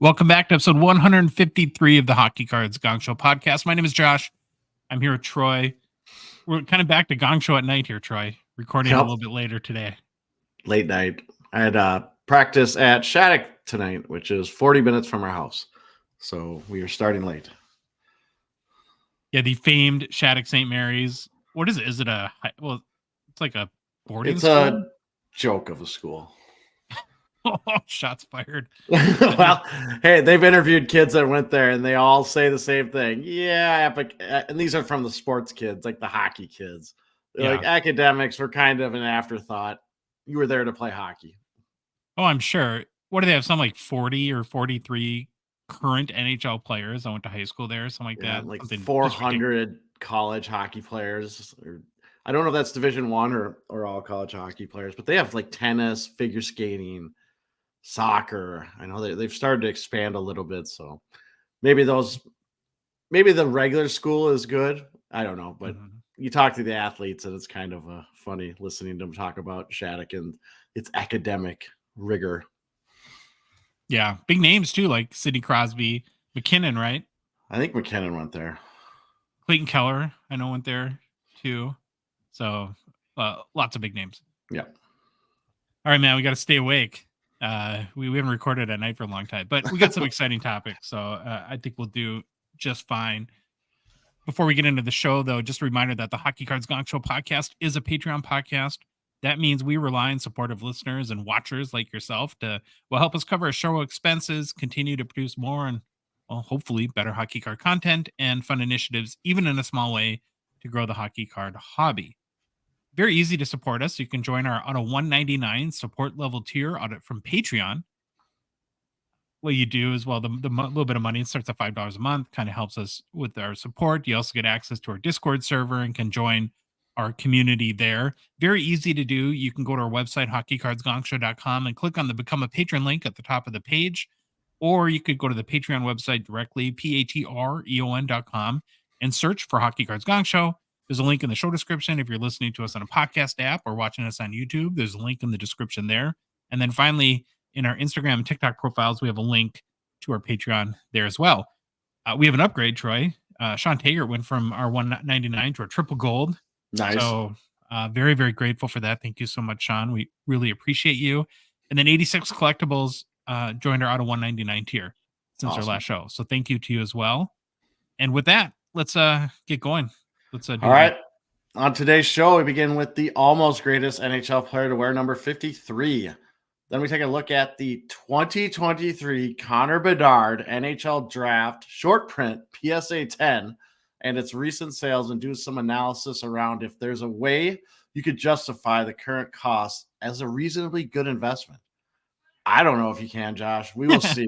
Welcome back to episode 153 of the Hockey Cards Gongshow podcast. My name is Josh. I'm here with Troy. We're kind of back to Gongshow at night here, Troy. Recording a little bit later today. Late night. I had practice at Shattuck tonight, which is 40 minutes from our house. So we are starting late. Yeah, the famed Shattuck St. Mary's. What is it? Is it it's like a boarding school? It's a joke of a school. Shots fired. Well, hey, they've interviewed kids that went there and they all say the same thing. Yeah, and these are from the sports kids, like the hockey kids. They're like, academics were kind of an afterthought. You were there to play hockey. Oh, I'm sure. What do they have? Some like 40 or 43 current NHL players. I went to high school there, something like that. Like something 400 college hockey players. I don't know if that's Division I or all college hockey players, but they have like tennis, figure skating, soccer. I know they've started to expand a little bit, so maybe the regular school is good. I don't know, but you talk to the athletes and it's kind of funny listening to them talk about Shattuck and its academic rigor. Yeah, big names too, like Sidney Crosby, McKinnon, right? I think McKinnon went there. Clayton Keller, I know, went there too. So lots of big names. Yeah. All right, man, we got to stay awake. We haven't recorded at night for a long time, but we got some exciting topics, so I think we'll do just fine. Before we get into the show, though, just a reminder that the Hockey Cards Gongshow podcast is a Patreon podcast. That means we rely on supportive listeners and watchers like yourself to help us cover our show expenses, continue to produce more and, well, hopefully better hockey card content and fun initiatives, even in a small way, to grow the hockey card hobby. Very easy to support us. You can join our on a $1.99 support level tier from Patreon. What you do is, well, the little bit of money, it starts at $5 a month, kind of helps us with our support. You also get access to our Discord server and can join our community there. Very easy to do. You can go to our website, hockeycardsgongshow.com, and click on the Become a Patron link at the top of the page. Or you could go to the Patreon website directly, patreon.com, and search for Hockey Cards Gong Show. There's a link in the show description. If you're listening to us on a podcast app or watching us on YouTube, there's a link in the description there. And then finally, in our Instagram and TikTok profiles, we have a link to our Patreon there as well. We have an upgrade, Troy. Sean Tager went from our $1.99 to our triple gold. Nice. So very, very grateful for that. Thank you so much, Sean. We really appreciate you. And then 86 Collectibles joined our out of $1.99 tier since our last show. So thank you to you as well. And with that, let's get going. Let's do all right. On today's show, we begin with the almost greatest NHL player to wear number 53. Then we take a look at the 2023 Connor Bedard NHL Draft short print PSA 10 and its recent sales, and do some analysis around if there's a way you could justify the current cost as a reasonably good investment. I don't know if you can, Josh. We will see.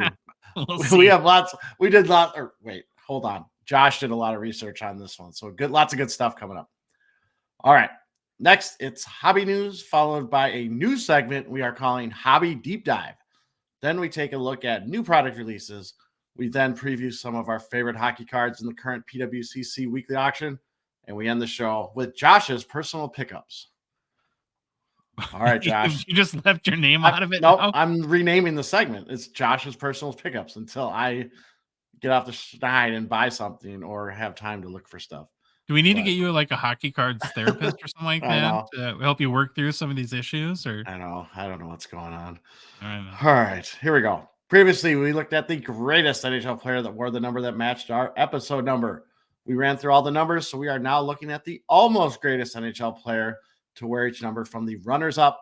We have lots. We did lots. Wait, hold on. Josh did a lot of research on this one, so lots of good stuff coming up. All right. Next, it's hobby news, followed by a new segment we are calling Hobby Deep Dive. Then we take a look at new product releases. We then preview some of our favorite hockey cards in the current PWCC Weekly Auction, and we end the show with Josh's personal pickups. All right, Josh. You just left your name out of it? Nope, I'm renaming the segment. It's Josh's personal pickups until I get off the schneid and buy something or have time to look for stuff. Do we need to get you like a hockey cards therapist or something like that to help you work through some of these issues? Or I don't know what's going on. All right, here we go. Previously, we looked at the greatest NHL player that wore the number that matched our episode number. We ran through all the numbers, so we are now looking at the almost greatest NHL player to wear each number from the runners-up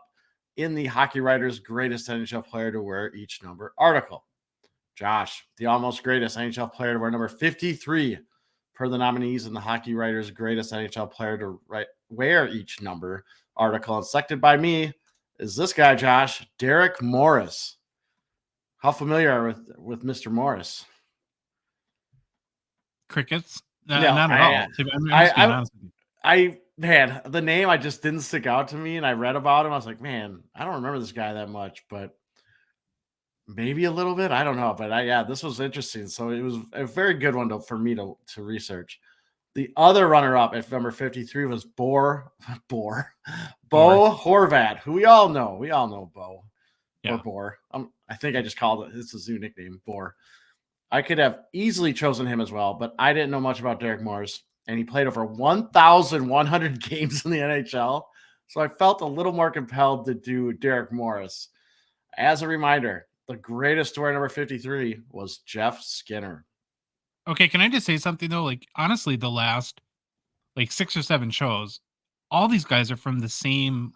in the Hockey Writers' Greatest NHL Player to Wear Each Number article. Josh, the almost greatest NHL player to wear number 53 per the nominees in the Hockey Writers' Greatest NHL Player to Wear Each Number article, and selected by me, is this guy, Josh, Derek Morris. How familiar are you with Mr. Morris? Crickets? No, not at all. Man, the name I just didn't stick out to me, and I read about him. I was like, man, I don't remember this guy that much, but maybe a little bit. I don't know, but this was interesting. So it was a very good one for me to research. The other runner-up at number 53 was Bo Horvat, who we all know. We all know Bo. Yeah. Boar. I think I just called it. It's his new nickname, Boar. I could have easily chosen him as well, but I didn't know much about Derek Morris, and he played over 1,100 games in the NHL. So I felt a little more compelled to do Derek Morris. As a reminder, the greatest to wear number 53 was Jeff Skinner. Okay, can I just say something though? Like honestly, the last like 6 or 7 shows, all these guys are from the same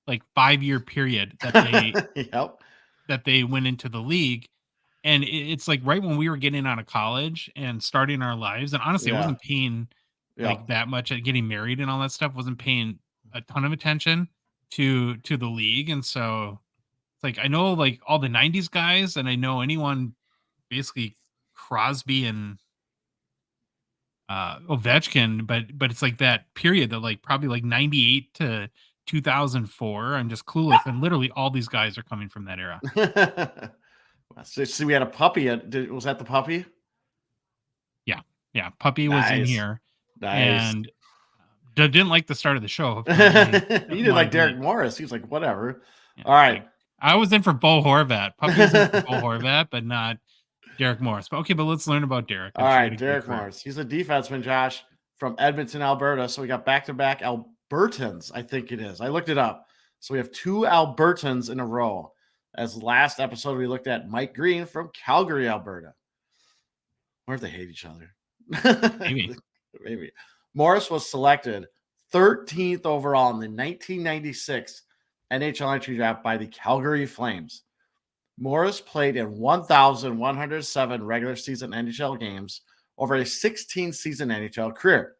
like 5-year period that they Yep. that they went into the league. And it's like right when we were getting out of college and starting our lives. And honestly, I Yeah. wasn't paying like Yep. that much at getting married and all that stuff, wasn't paying a ton of attention to the league. And so it's like I know like all the 90s guys, and I know anyone basically Crosby and Ovechkin, but it's like that period that like probably like 98 to 2004. I'm just clueless, and literally all these guys are coming from that era. So, see, we had a puppy. Was that the puppy? Yeah, yeah. Puppy was in Nice. here, Nice. and didn't like the start of the show. He Apparently, did like Derek Morris. He was like, whatever. yeah, All right. like I was in for Bo Horvat. Puppy was in for Bo Horvat, but not Derek Morris. But okay, but let's learn about Derek. All I'm sure he had right, a great Derek career. Morris. He's a defenseman, Josh, from Edmonton, Alberta. So we got back-to-back Albertans, I think it is. I looked it up. So we have 2 Albertans in a row. As last episode, we looked at Mike Green from Calgary, Alberta. Wonder if they hate each other. Maybe. Maybe. Morris was selected 13th overall in the 1996 NHL entry draft by the Calgary Flames. Morris played in 1,107 regular season NHL games over a 16-season NHL career.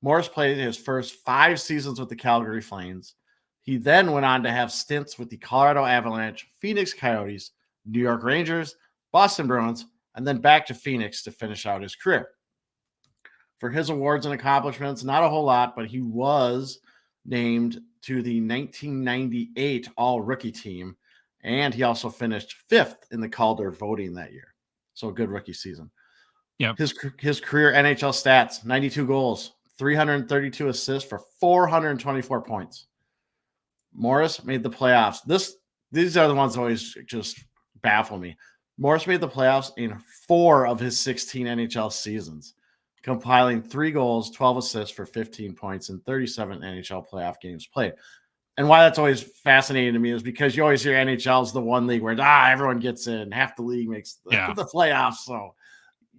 Morris played his first 5 seasons with the Calgary Flames. He then went on to have stints with the Colorado Avalanche, Phoenix Coyotes, New York Rangers, Boston Bruins, and then back to Phoenix to finish out his career. For his awards and accomplishments, not a whole lot, but he was named to the 1998 All-Rookie team, and he also finished 5th in the Calder voting that year. So a good rookie season. Yeah. His career NHL stats, 92 goals, 332 assists for 424 points. Morris made the playoffs. These are the ones that always just baffle me. Morris made the playoffs in 4 of his 16 NHL seasons, compiling 3 goals, 12 assists for 15 points in 37 NHL playoff games played. And why that's always fascinating to me is because you always hear NHL is the one league where everyone gets in, half the league makes the playoffs, so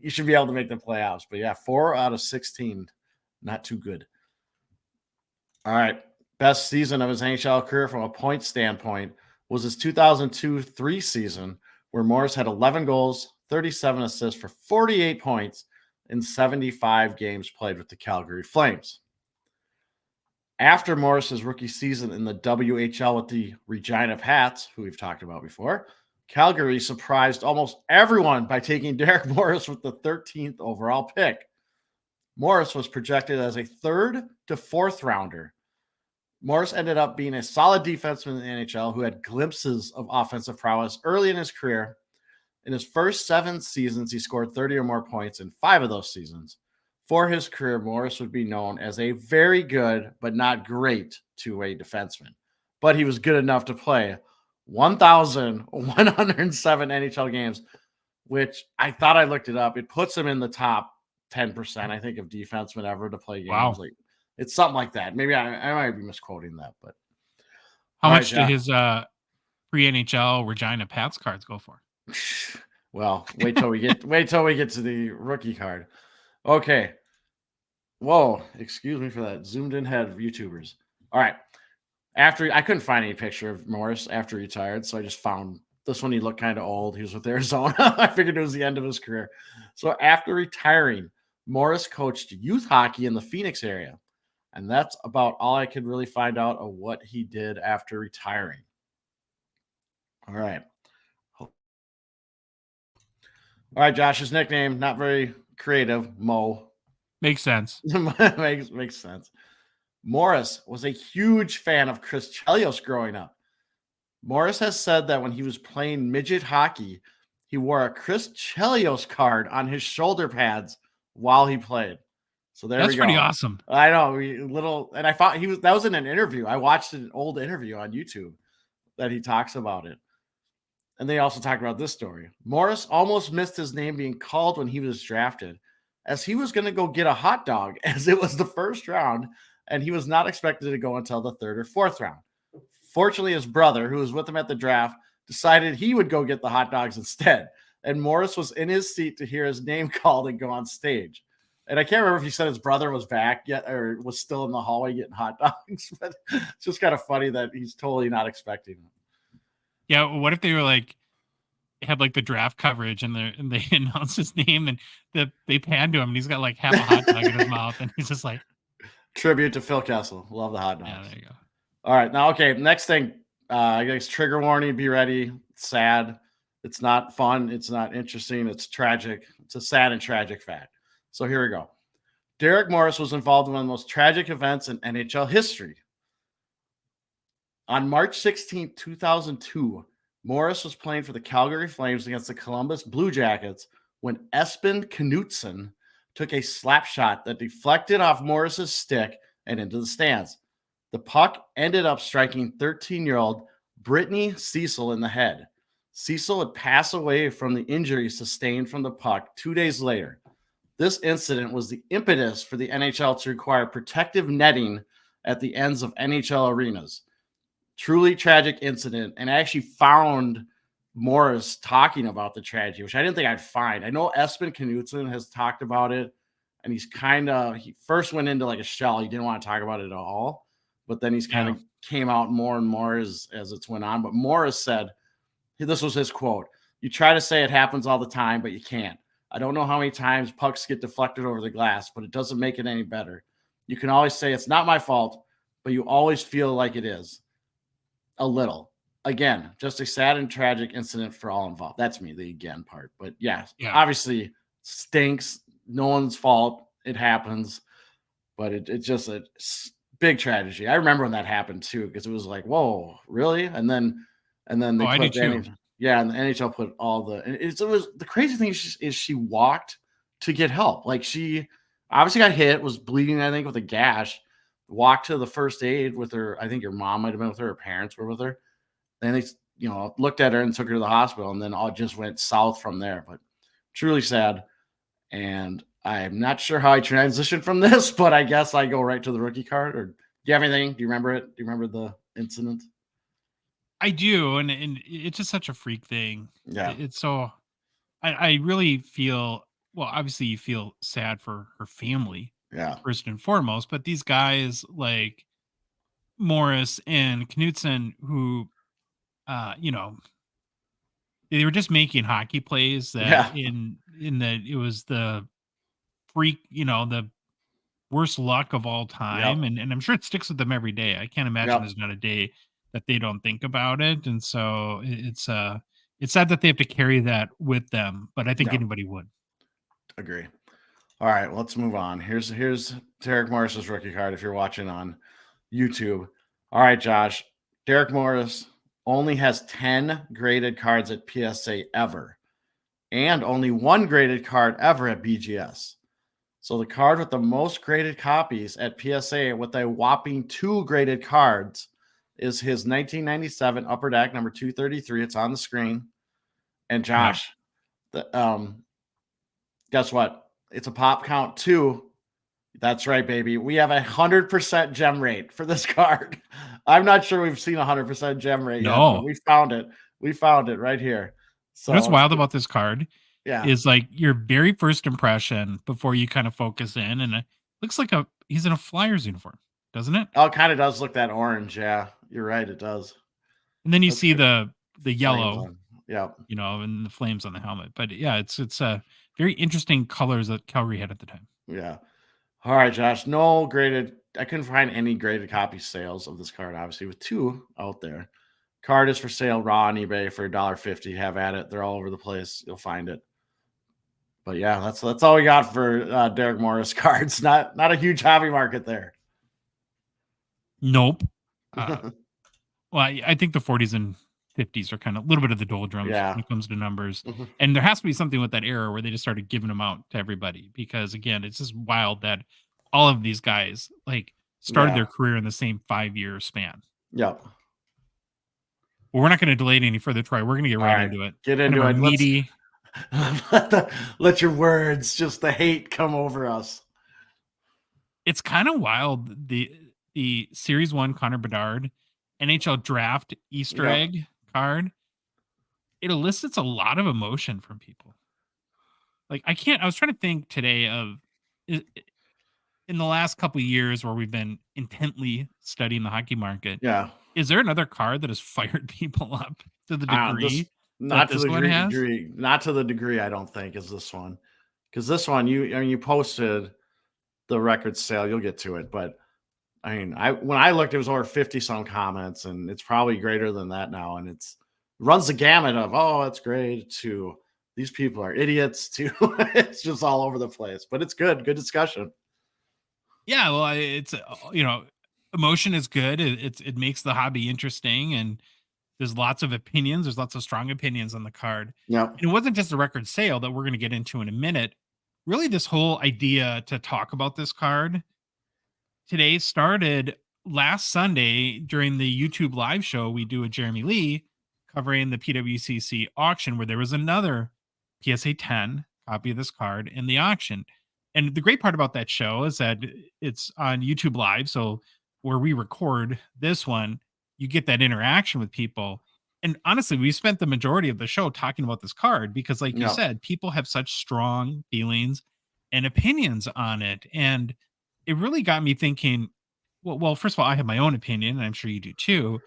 you should be able to make the playoffs. But yeah, 4 out of 16, not too good. All right. Best season of his NHL career from a point standpoint was his 2002-03 season, where Morris had 11 goals, 37 assists for 48 points in 75 games played with the Calgary Flames. After Morris's rookie season in the WHL with the Regina Pats, who we've talked about before, Calgary surprised almost everyone by taking Derek Morris with the 13th overall pick. Morris was projected as a 3rd to 4th rounder. Morris ended up being a solid defenseman in the NHL who had glimpses of offensive prowess early in his career. In his first 7 seasons, he scored 30 or more points in 5 of those seasons. For his career, Morris would be known as a very good but not great two-way defenseman. But he was good enough to play 1,107 NHL games, which I thought I looked it up. It puts him in the top 10%, I think, of defensemen ever to play games. Wow. Like it's something like that. Maybe I might be misquoting that, but How much did his pre-NHL Regina Pats cards go for? Well, wait till we get to the rookie card. Okay. Whoa, excuse me for that. Zoomed in head of YouTubers. All right. After I couldn't find any picture of Morris after he retired, so I just found this one. He looked kind of old. He was with Arizona. I figured it was the end of his career. So after retiring, Morris coached youth hockey in the Phoenix area. And that's about all I could really find out of what he did after retiring. All right. All right, Josh's nickname, not very creative, Mo. Makes sense. makes sense. Morris was a huge fan of Chris Chelios growing up. Morris has said that when he was playing midget hockey, he wore a Chris Chelios card on his shoulder pads while he played. So that's pretty awesome. I know, and I thought that was in an interview. I watched an old interview on YouTube that he talks about it. And they also talked about this story. Morris almost missed his name being called when he was drafted, as he was going to go get a hot dog, as it was the first round, and he was not expected to go until the third or fourth round. Fortunately, his brother, who was with him at the draft, decided he would go get the hot dogs instead. And Morris was in his seat to hear his name called and go on stage. And I can't remember if he said his brother was back yet or was still in the hallway getting hot dogs, but it's just kind of funny that he's totally not expecting it. Yeah, what if they were like have like the draft coverage and they announce his name and they pan to him and he's got like half a hot dog in his mouth and he's just like tribute to Phil Kessel. Love the hot dogs. Yeah, there you go. All right, now okay, next thing. I guess trigger warning. Be ready. It's sad. It's not fun. It's not interesting. It's tragic. It's a sad and tragic fact. So here we go. Derek Morris was involved in one of the most tragic events in NHL history. On March 16, 2002, Morris was playing for the Calgary Flames against the Columbus Blue Jackets when Espen Knutson took a slap shot that deflected off Morris's stick and into the stands. The puck ended up striking 13-year-old Brittany Cecil in the head. Cecil would pass away from the injury sustained from the puck 2 days later. This incident was the impetus for the NHL to require protective netting at the ends of NHL arenas. Truly tragic incident, and I actually found Morris talking about the tragedy, which I didn't think I'd find. I know Espen Knutson has talked about it, and he first went into like a shell. He didn't want to talk about it at all, but then he's kind of came out more and more as it's went on. But Morris said, this was his quote, "You try to say it happens all the time, but you can't. I don't know how many times pucks get deflected over the glass, but it doesn't make it any better. You can always say it's not my fault, but you always feel like it is. A little. Again, just a sad and tragic incident for all involved." That's me, the again part. But yeah, obviously stinks. No one's fault. It happens. But it's just a big tragedy. I remember when that happened too, because it was like, whoa, really? And then they I do too. Yeah, and the NHL put all the. It was the crazy thing is she walked to get help. Like she obviously got hit, was bleeding, I think, with a gash. Walked to the first aid with her. I think your mom might have been with her. Her parents were with her. And they, looked at her and took her to the hospital, and then all just went south from there. But truly sad. And I'm not sure how I transitioned from this, but I guess I go right to the rookie card. Or do you have anything? Do you remember it? Do you remember the incident? I do, and it's just such a freak thing. Yeah, it's so. I really feel obviously you feel sad for her family, first and foremost, but these guys like Morris and Knutson, who, they were just making hockey plays that in the it was the freak, the worst luck of all time, and I'm sure it sticks with them every day. I can't imagine there's not a day that they don't think about it, and so it's sad that they have to carry that with them, but I think anybody would. Agree. All right, let's move on. Here's Derek Morris's rookie card if you're watching on YouTube. All right, Josh. Derek Morris only has 10 graded cards at PSA ever, and only 1 graded card ever at BGS. So the card with the most graded copies at PSA with a whopping 2 graded cards is his 1997 Upper Deck number 233. It's on the screen. And Josh, guess what? It's a pop count 2. That's right, baby. We have 100% gem rate for this card. I'm not sure we've seen 100% gem rate yet, but we found it. We found it right here. So what's wild about this card is like your very first impression before you kind of focus in, and it looks like he's in a Flyers uniform, doesn't it? Oh, it kind of does look that orange. Yeah, you're right. It does. And then you see the yellow, and the flames on the helmet. But yeah, it's very interesting colors that Calgary had at the time. Yeah. All right, Josh. No graded. I couldn't find any graded copy sales of this card, obviously, with 2 out there. Card is for sale raw on eBay for $1.50. Have at it. They're all over the place. You'll find it. But yeah, that's all we got for Derek Morris cards. Not a huge hobby market there. Nope. Well, I think the 40s and 50s are kind of a little bit of the doldrums when it comes to numbers. And there has to be something with that era where they just started giving them out to everybody, because again, it's just wild that all of these guys like started their career in the same 5-year span. Yep. Well, we're not going to delay it any further, Troy. We're going to get right into it. Get into kind of it. Meaty. Let your words, just the hate, come over us. It's kind of wild. The Series 1 Connor Bedard NHL Draft Easter egg card. It elicits a lot of emotion from people. Like, I was trying to think today of in the last couple of years where we've been intently studying the hockey market. Yeah. Is there another card that has fired people up to the degree not to the one has? degree, not to the degree I don't think is this one. Because this one, you posted the record sale, you'll get to it, but I mean, when I looked, it was over 50 some comments, and it's probably greater than that now. And it runs the gamut of, oh, that's great, to these people are idiots, to it's just all over the place. But it's good discussion. Yeah, well, it's emotion is good. It makes the hobby interesting, and there's lots of opinions. There's lots of strong opinions on the card. Yeah, and it wasn't just a record sale that we're going to get into in a minute. Really, this whole idea to talk about this card today started last Sunday during the YouTube live show we do with Jeremy Lee covering the PWCC auction, where there was another PSA 10 copy of this card in the auction. And the great part about that show is that it's on YouTube Live. So where we record this one, you get that interaction with people. And honestly, we spent the majority of the show talking about this card because, like you said, people have such strong feelings and opinions on it. And it really got me thinking, well, first of all, I have my own opinion, and I'm sure you do too.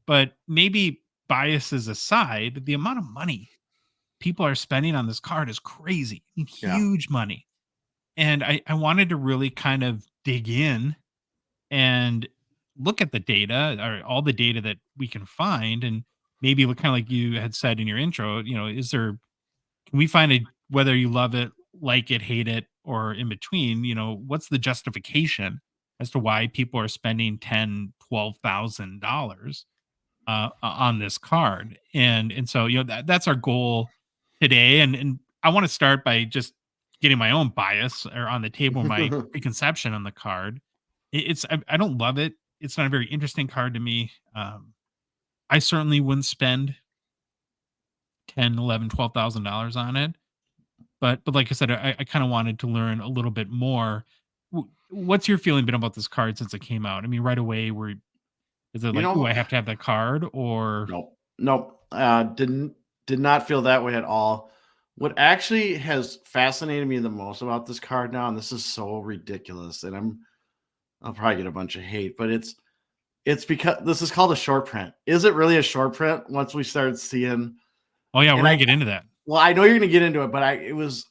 But maybe biases aside, the amount of money people are spending on this card is crazy. Huge money. And I wanted to really kind of dig in and look at the data, or all the data that we can find, and maybe kind of like you had said in your intro, can we find whether you love it, like it, hate it, or in between, what's the justification as to why people are spending $10,000-$12,000 on this card. And so, that's our goal today. And I want to start by just getting my own bias or on the table, my preconception on the card. I don't love it. It's not a very interesting card to me. I certainly wouldn't spend $10,000, $11,000, $12,000 on it. But like I said, I kind of wanted to learn a little bit more. What's your feeling been about this card since it came out? I mean, right away, is it like, oh, I have to have that card, or nope. Did not feel that way at all. What actually has fascinated me the most about this card now, and this is so ridiculous, and I'll probably get a bunch of hate, but it's because this is called a short print. Is it really a short print once we start seeing? Oh yeah, we're gonna get into that. Well, I know you're going to get into it, but I was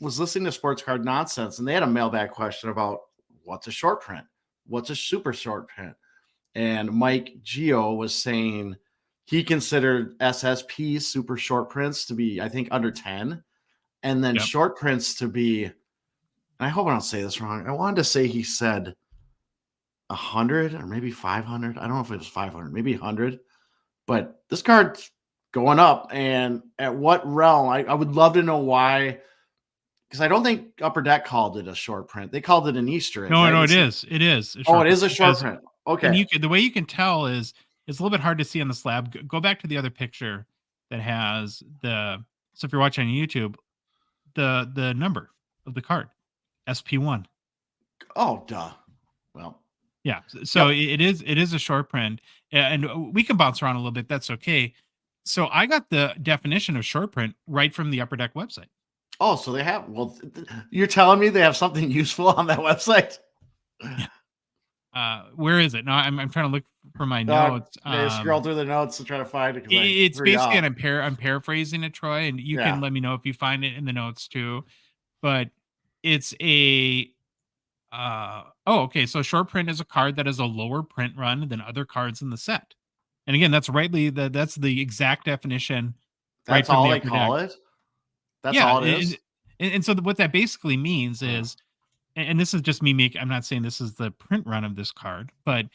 listening to Sports Card Nonsense, and they had a mailbag question about what's a short print, what's a super short print, and Mike Gio was saying he considered SSP super short prints to be, I think, under 10, and then short prints to be, and I hope I don't say this wrong. I wanted to say he said 100 or maybe 500. I don't know if it was 500, maybe 100, but this card's going up. And at what realm? I would love to know why, because I don't think Upper Deck called it a short print. They called it an Easter egg. No, it is. It is. Oh, it is a short print. Okay. And the way you can tell is it's a little bit hard to see on the slab. Go back to the other picture that has so if you're watching on YouTube, the number of the card, SP1. Oh, duh. Well, yeah. So it is a short print, and we can bounce around a little bit. That's okay. So I got the definition of short print right from the Upper Deck website. Oh, so they have. Well, you're telling me they have something useful on that website? Where is it? No, I'm trying to look for my notes. Scroll through the notes to try to find it. It's basically, and I'm paraphrasing it, Troy, and you can let me know if you find it in the notes too. But it's a okay. So short print is a card that has a lower print run than other cards in the set. And again, that's that's the exact definition. That's all they call it. That's all it is. And so what that basically means is, and this is just me I'm not saying this is the print run of this card, but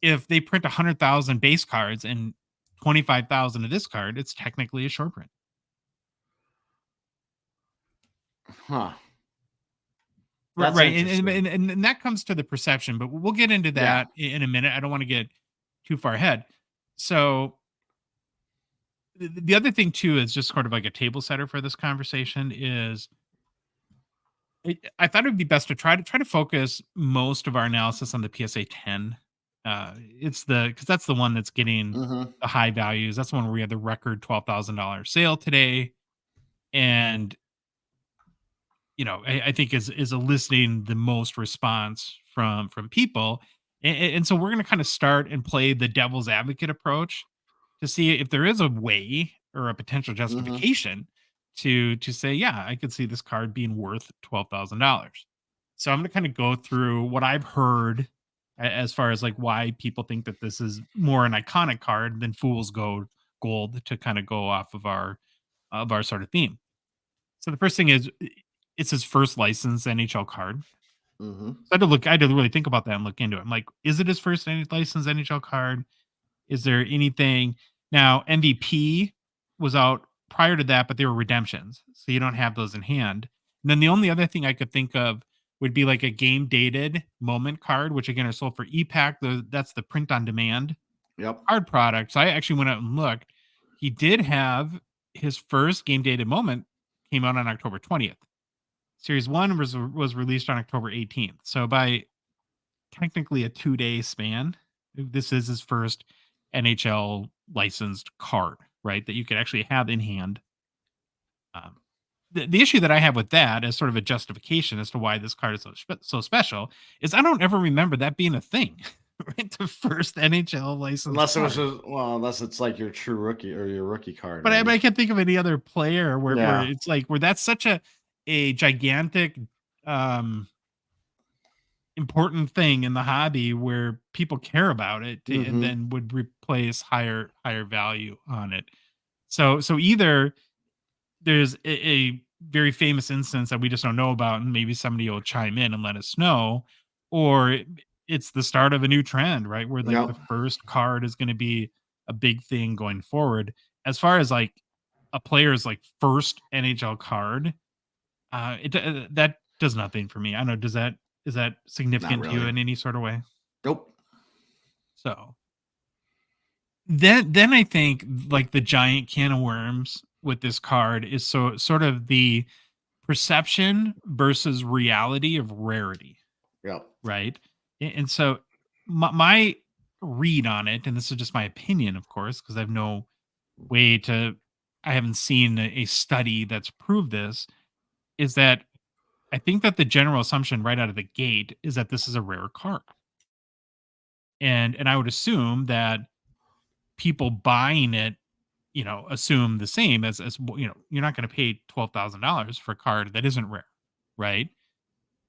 if they print 100,000 base cards and 25,000 of this card, it's technically a short print. Huh. That's right. And that comes to the perception, but we'll get into that in a minute. I don't want to get too far ahead. So the other thing too is just sort of like a table setter for this conversation is I thought it would be best to try to focus most of our analysis on the PSA 10. It's because that's the one that's getting Mm-hmm. the high values. That's the one where we had the record $12,000 sale today, and I think is eliciting the most response from people, and so we're going to kind of start and play the devil's advocate approach to see if there is a way or a potential Mm-hmm. justification to say, yeah, I could see this card being worth $12,000. So I'm going to kind of go through what I've heard as far as like why people think that this is more an iconic card than Fool's Gold to kind of go off of our sort of theme. So the first thing is it's his first licensed NHL card. Mm-hmm. I had to really think about that and look into it. I'm like, is it his first licensed NHL card? Is there anything now? MVP was out prior to that, but they were redemptions, so you don't have those in hand. And then the only other thing I could think of would be like a game dated moment card, which again are sold for EPAC. That's the print on demand Yep. card product. So I actually went out and looked. He did have his first game dated moment came out on October 20th. Series 1 was released on October 18th. So by technically a 2-day span, this is his first NHL licensed card, right? That you could actually have in hand. The issue that I have with that as sort of a justification as to why this card is so special is I don't ever remember that being a thing, right? The first NHL licensed Unless it was card. unless it's like your true rookie or your rookie card. But Maybe. I can't think of any other player where Yeah. it's like where that's such a gigantic um important thing in the hobby where people care about it and Mm-hmm. then would replace higher value on it. So either there's a very famous instance that we just don't know about, and maybe somebody will chime in and let us know, or it's the start of a new trend, right? Where like the Yep. first card is going to be a big thing going forward. As far as like a player's like first NHL card, that does nothing for me. I don't know. Is that Not significant to you really. in any sort of way? Nope. So then I think like the giant can of worms with this card is so sort of the perception versus reality of rarity, Yep. right? And so my read on it, and this is just my opinion, of course, because I have no way to, I haven't seen a study that's proved this, is that I think that the general assumption right out of the gate is that this is a rare card. And I would assume that people buying it, assume the same you're not going to pay $12,000 for a card that isn't rare, right?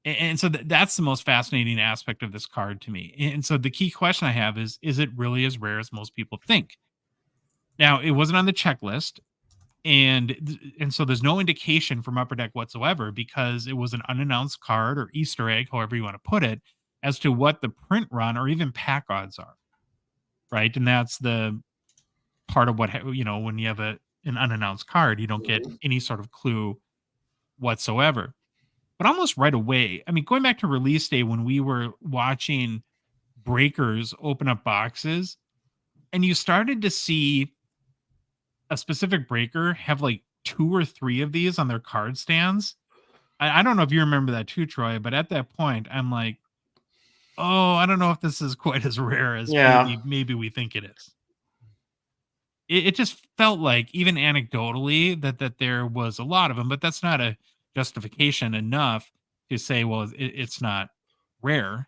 And so that's the most fascinating aspect of this card to me. And so the key question I have is it really as rare as most people think? Now, it wasn't on the checklist, and so there's no indication from Upper Deck whatsoever because it was an unannounced card or Easter egg, however you want to put it, as to what the print run or even pack odds are, right? And that's the part of when you have an unannounced card, you don't get Mhm. any sort of clue whatsoever. But almost right away, I mean, going back to release day when we were watching breakers open up boxes, and you started to see a specific breaker have like 2 or 3 of these on their card stands. I don't know if you remember that too, Troy, but at that point, I'm like, oh, I don't know if this is quite as rare as Yeah. maybe we think it is. It just felt like, even anecdotally, that there was a lot of them, but that's not a justification enough to say, well, it's not rare.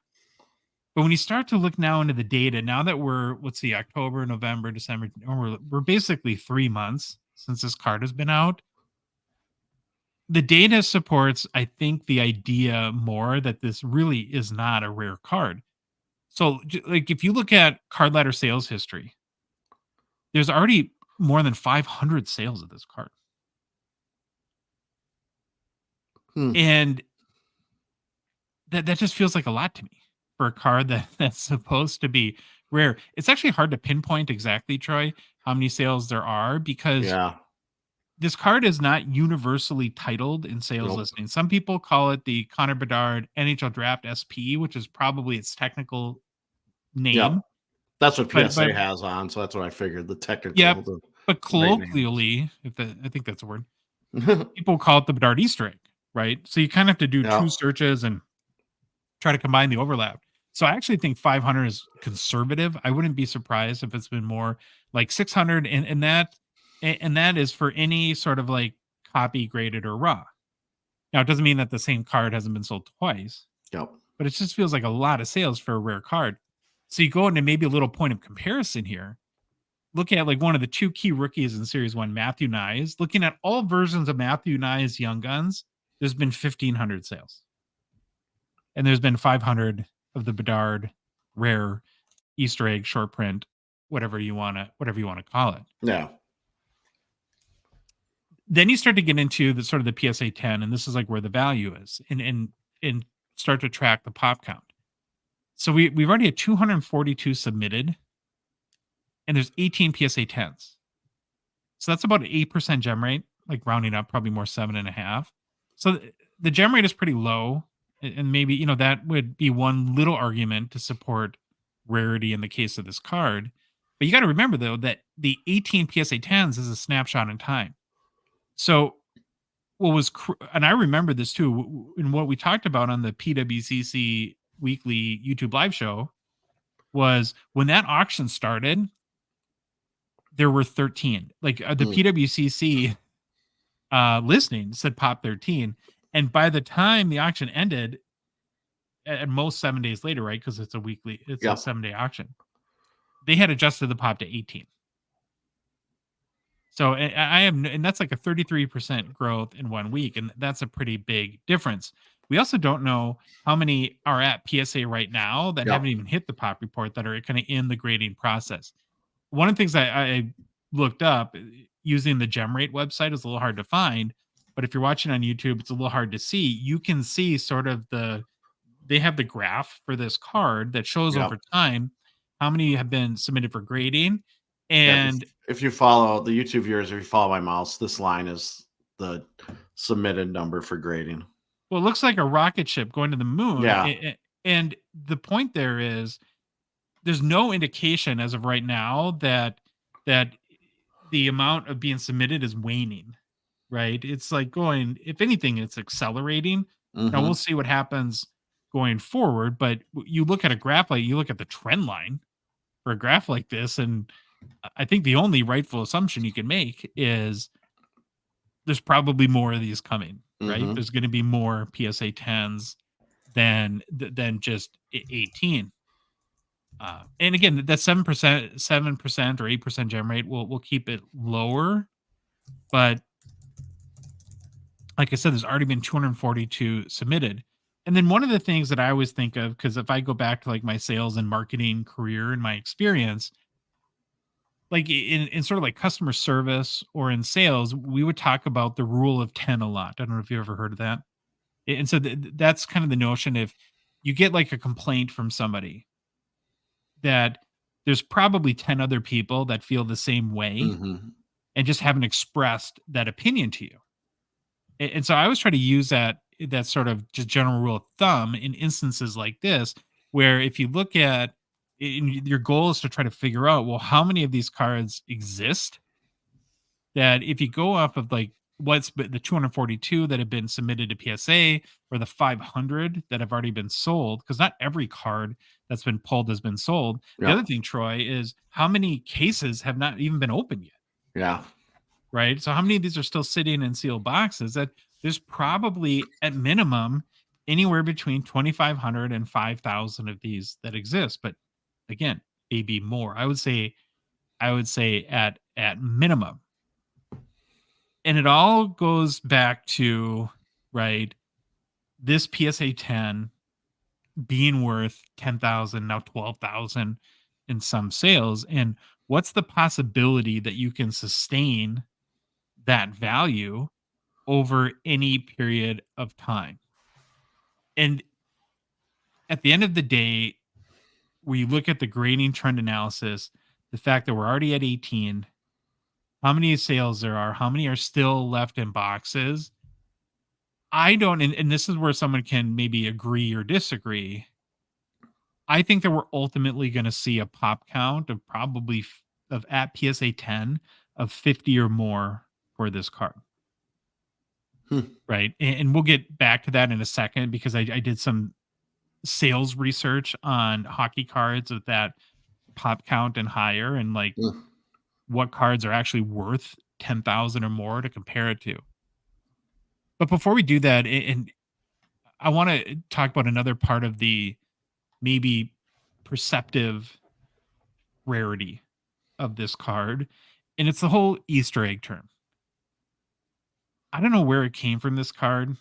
But when you start to look now into the data, now that we're, let's see, October, November, December, we're basically 3 months since this card has been out. The data supports, I think, the idea more that this really is not a rare card. So, like, if you look at card ladder sales history, there's already more than 500 sales of this card. Hmm. And that just feels like a lot to me for a card that's supposed to be rare. It's actually hard to pinpoint exactly, Troy, how many sales there are because Yeah. this card is not universally titled in sales Nope. listings. Some people call it the Connor Bedard NHL Draft SP, which is probably its technical Yep. name. That's what But PSA has on, so that's what I figured. The yep, technical. But Great names. colloquially, I think that's a word, people call it the Bedard Easter egg, right? So you kind of have to do Yeah. 2 searches and try to combine the overlap. So I actually think 500 is conservative. I wouldn't be surprised if it's been more like 600, and that is for any sort of like copy graded or raw. Now it doesn't mean that the same card hasn't been sold twice, Yep. but it just feels like a lot of sales for a rare card. So you go into maybe a little point of comparison here. Look at like one of the 2 key rookies in Series 1, Matthew Nyes. Looking at all versions of Matthew Nyes Young Guns, there's been 1,500 sales. And there's been 500 of the Bedard rare Easter egg short print, whatever you want to call it. Yeah. Then you start to get into the sort of the PSA 10, and this is like where the value is, and start to track the pop count. So we've already had 242 submitted, and there's 18 PSA 10s. So that's about an 8% gem rate, like rounding up, probably more 7.5. So the gem rate is pretty low, and maybe that would be one little argument to support rarity in the case of this card. But you got to remember though that the 18 PSA 10s is a snapshot in time. So what was and I remember this too in what we talked about on the PWCC Weekly YouTube live show was when that auction started, there were 13. Like the PWCC listing said pop 13, and by the time the auction ended, at most 7 days later, right? Because it's a 7-day auction. They had adjusted the pop to 18. So and that's like a 33% growth in 1 week, and that's a pretty big difference. We also don't know how many are at PSA right now that haven't even hit the pop report that are kind of in the grading process. One of the things I looked up using the GemRate website is a little hard to find, but if you're watching on YouTube, it's a little hard to see. You can see sort of they have the graph for this card that shows over time how many have been submitted for grading. And if you follow the YouTube viewers, if you follow my mouse, this line is the submitted number for grading. Well, it looks like a rocket ship going to the moon. Yeah. And the point there is there's no indication as of right now that the amount of being submitted is waning, right? It's like going, if anything, it's accelerating. Now we'll see what happens going forward, but you look at a graph you look at the trend line for a graph like this, and I think the only rightful assumption you can make is there's probably more of these coming, right? There's going to be more PSA 10s than just 18. And again, that 7% or 8% gem rate will keep it lower, but like I said, there's already been 242 submitted. And then one of the things that I always think of, because if I go back to like my sales and marketing career and my experience, like in sort of like customer service or in sales, we would talk about the rule of 10 a lot. I don't know if you ever heard of that. And so that's kind of the notion. If you get like a complaint from somebody, that there's probably 10 other people that feel the same way and just haven't expressed that opinion to you. And so I always try to use that sort of just general rule of thumb in instances like this, where if you look at your goal is to try to figure out, well, how many of these cards exist, that if you go off of like what's the 242 that have been submitted to PSA or the 500 that have already been sold, because not every card that's been pulled has been sold. The other thing, Troy, is how many cases have not even been opened yet. Yeah. Right. So how many of these are still sitting in sealed boxes? That there's probably at minimum anywhere between 2,500 and 5,000 of these that exist. But again, maybe more. I would say at minimum. And it all goes back to, right, this PSA 10 being worth 10,000, now 12,000 in some sales. And what's the possibility that you can sustain that value over any period of time? And at the end of the day, we look at the grading trend analysis, the fact that we're already at 18, how many sales there are, how many are still left in boxes. I don't, and this is where someone can maybe agree or disagree. I think that we're ultimately going to see a pop count of probably of at PSA 10 of 50 or more for this card. Right. And we'll get back to that in a second because I did some sales research on hockey cards with that pop count and higher, and like what cards are actually worth 10,000 or more to compare it to. But before we do that, and I want to talk about another part of the maybe perceptive rarity of this card, and it's the whole Easter egg term. I don't know where it came from, this card.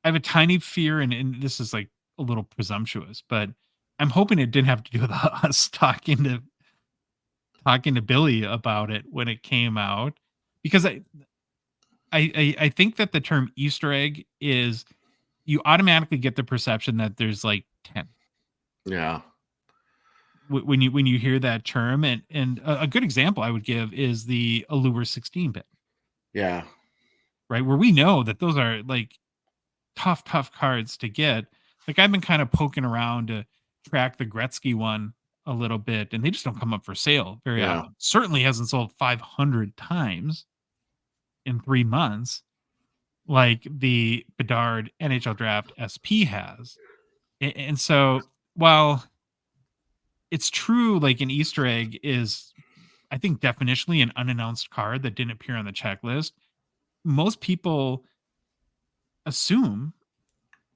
I have a tiny fear, and this is like a little presumptuous, but I'm hoping it didn't have to do with us talking to Billy about it when it came out, because I think that the term Easter egg is, you automatically get the perception that there's like 10. Yeah. When you hear that term, and a good example I would give is the Allure 16-bit, Yeah. right? Where we know that those are like tough cards to get. Like I've been kind of poking around to track the Gretzky one a little bit, and they just don't come up for sale very Yeah. often. Certainly hasn't sold 500 times in 3 months like the Bedard NHL Draft SP has. And so while it's true, like an Easter egg is, I think, definitionally an unannounced card that didn't appear on the checklist, most people assume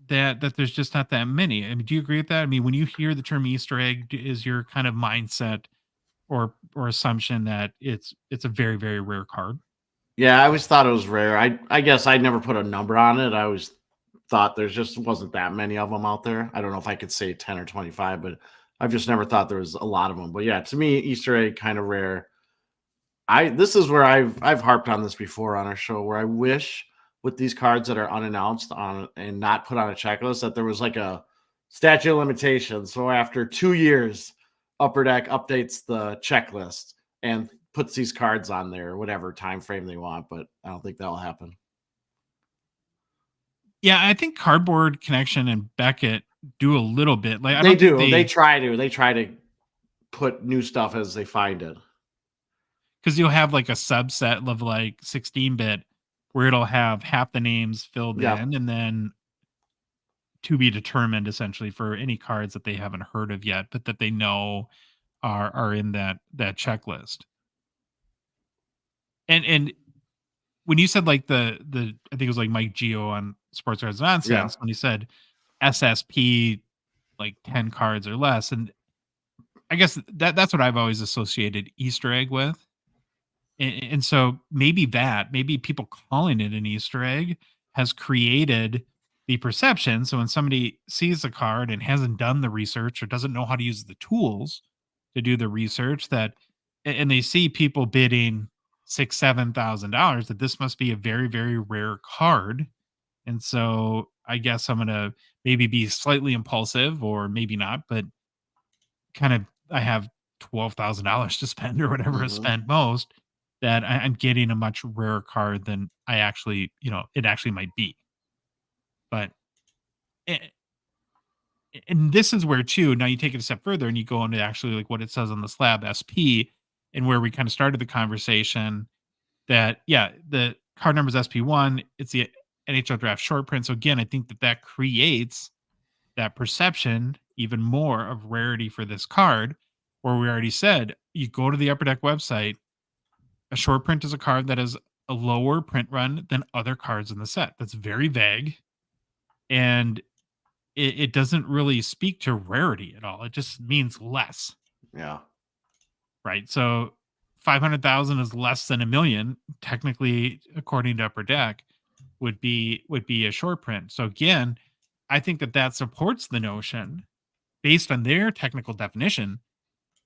that there's just not that many. I mean, do you agree with that? I mean, when you hear the term Easter egg, is your kind of mindset or assumption that it's a very, very rare card? Yeah, I always thought it was rare. I guess I never put a number on it. I always thought there's just wasn't that many of them out there. I don't know if I could say 10 or 25, but I've just never thought there was a lot of them. But yeah, to me, Easter egg kind of rare. This is where I've harped on this before on our show, where I wish with these cards that are unannounced on and not put on a checklist that there was like a statute of limitations. So after 2 years, Upper Deck updates the checklist and puts these cards on there, whatever time frame they want. But I don't think that'll happen. Yeah, I think Cardboard Connection and Beckett do a little bit. Like I They don't think do. They try to put new stuff as they find it. because you'll have like a subset of like 16-bit where it'll have half the names filled Yeah. in, and then to be determined essentially for any cards that they haven't heard of yet, but that they know are in that checklist. And when you said like the I think it was like Mike Geo on Sports Cards Nonsense, when he said SSP like 10 cards or less, and I guess that's what I've always associated Easter egg with. And so maybe people calling it an Easter egg has created the perception. So when somebody sees a card and hasn't done the research or doesn't know how to use the tools to do the research, and they see people bidding $6,000-$7,000, that this must be a very, very rare card. And so I guess I'm gonna maybe be slightly impulsive, or maybe not, but kind of, I have $12,000 to spend or whatever is spent most, that I'm getting a much rarer card than I actually, it actually might be. But a- and this is where too, now you take it a step further and you go into actually like what it says on the Slab SP, and where we kind of started the conversation, that yeah, the card number is SP1, it's the NHL Draft short print. So again, I think that creates that perception even more of rarity for this card, where we already said you go to the Upper Deck website, a short print is a card that has a lower print run than other cards in the set. That's very vague, and it doesn't really speak to rarity at all. It just means less, Yeah. right? So 500,000 is less than a million, technically, according to Upper Deck, would be a short print. So again, I think that supports the notion, based on their technical definition,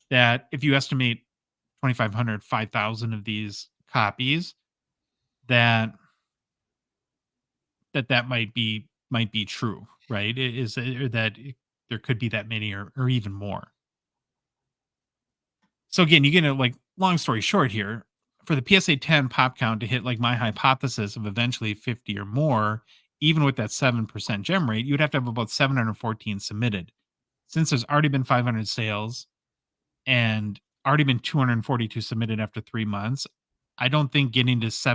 that if you estimate 2,500, 5,000 of these copies, that might be true, right? There could be that many, or even more. So again, you get a, like, long story short here, for the PSA 10 pop count to hit like my hypothesis of eventually 50 or more, even with that 7% gem rate, you'd have to have about 714 submitted. Since there's already been 500 sales, and already been 242 submitted after 3 months. I don't think getting to just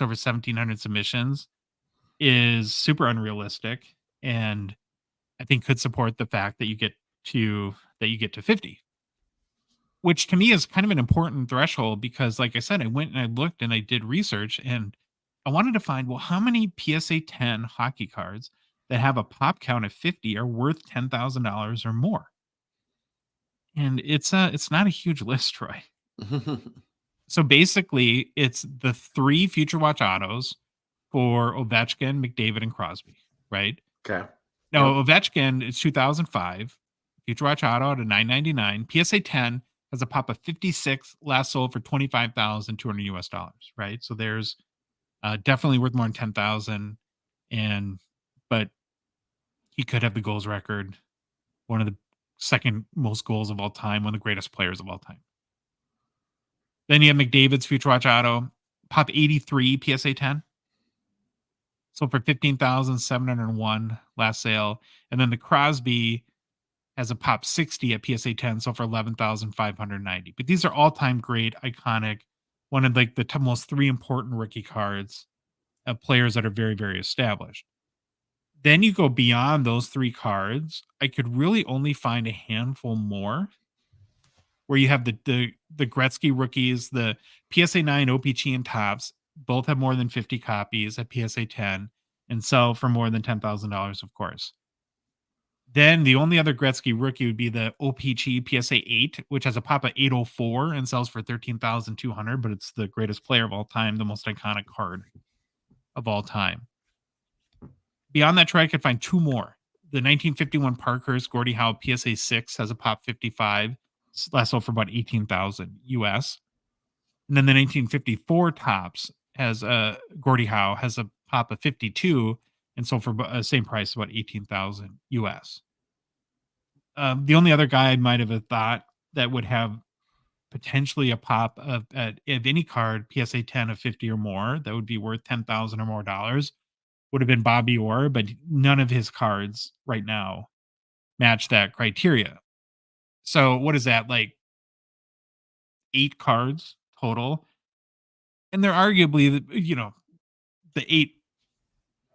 over 1,700 submissions is super unrealistic, and I think could support the fact that you get to 50, which to me is kind of an important threshold because, like I said, I went and I looked and I did research, and I wanted to find, well, how many PSA 10 hockey cards that have a pop count of 50 are worth $10,000 or more. And it's not a huge list, Troy. So basically, it's the 3 Future Watch autos for Ovechkin, McDavid, and Crosby, right? Okay. Now, Ovechkin is 2005. Future Watch auto to $999. PSA 10 has a pop of 56, last sold for $25,200 US, right? So there's definitely worth more than 10,000, but he could have the goals record, one of the second most goals of all time, one of the greatest players of all time. Then you have McDavid's Future Watch auto, pop 83 PSA 10. So for 15,701 last sale. And then the Crosby has a pop 60 at PSA 10, so for 11,590. But these are all-time great, iconic, one of like the most 3 important rookie cards of players that are very, very established. Then you go beyond those 3 cards. I could really only find a handful more where you have the Gretzky rookies, the PSA 9 OPG and Tops, both have more than 50 copies at PSA 10 and sell for more than $10,000, of course. Then the only other Gretzky rookie would be the OPG PSA 8, which has a pop of 804 and sells for 13,200, but it's the greatest player of all time, the most iconic card of all time. Beyond that, Troy, I could find 2 more. The 1951 Parkhurst Gordie Howe PSA 6 has a pop 55, last sold for about 18,000 US. And then the 1954 Tops has Gordie Howe has a pop of 52 and sold for the same price, about 18,000 US. The only other guy I might have thought that would have potentially a pop of any card PSA 10 of 50 or more that would be worth 10,000 or more dollars would have been Bobby Orr, but none of his cards right now match that criteria. So what is that, like 8 cards total? And they're arguably, the 8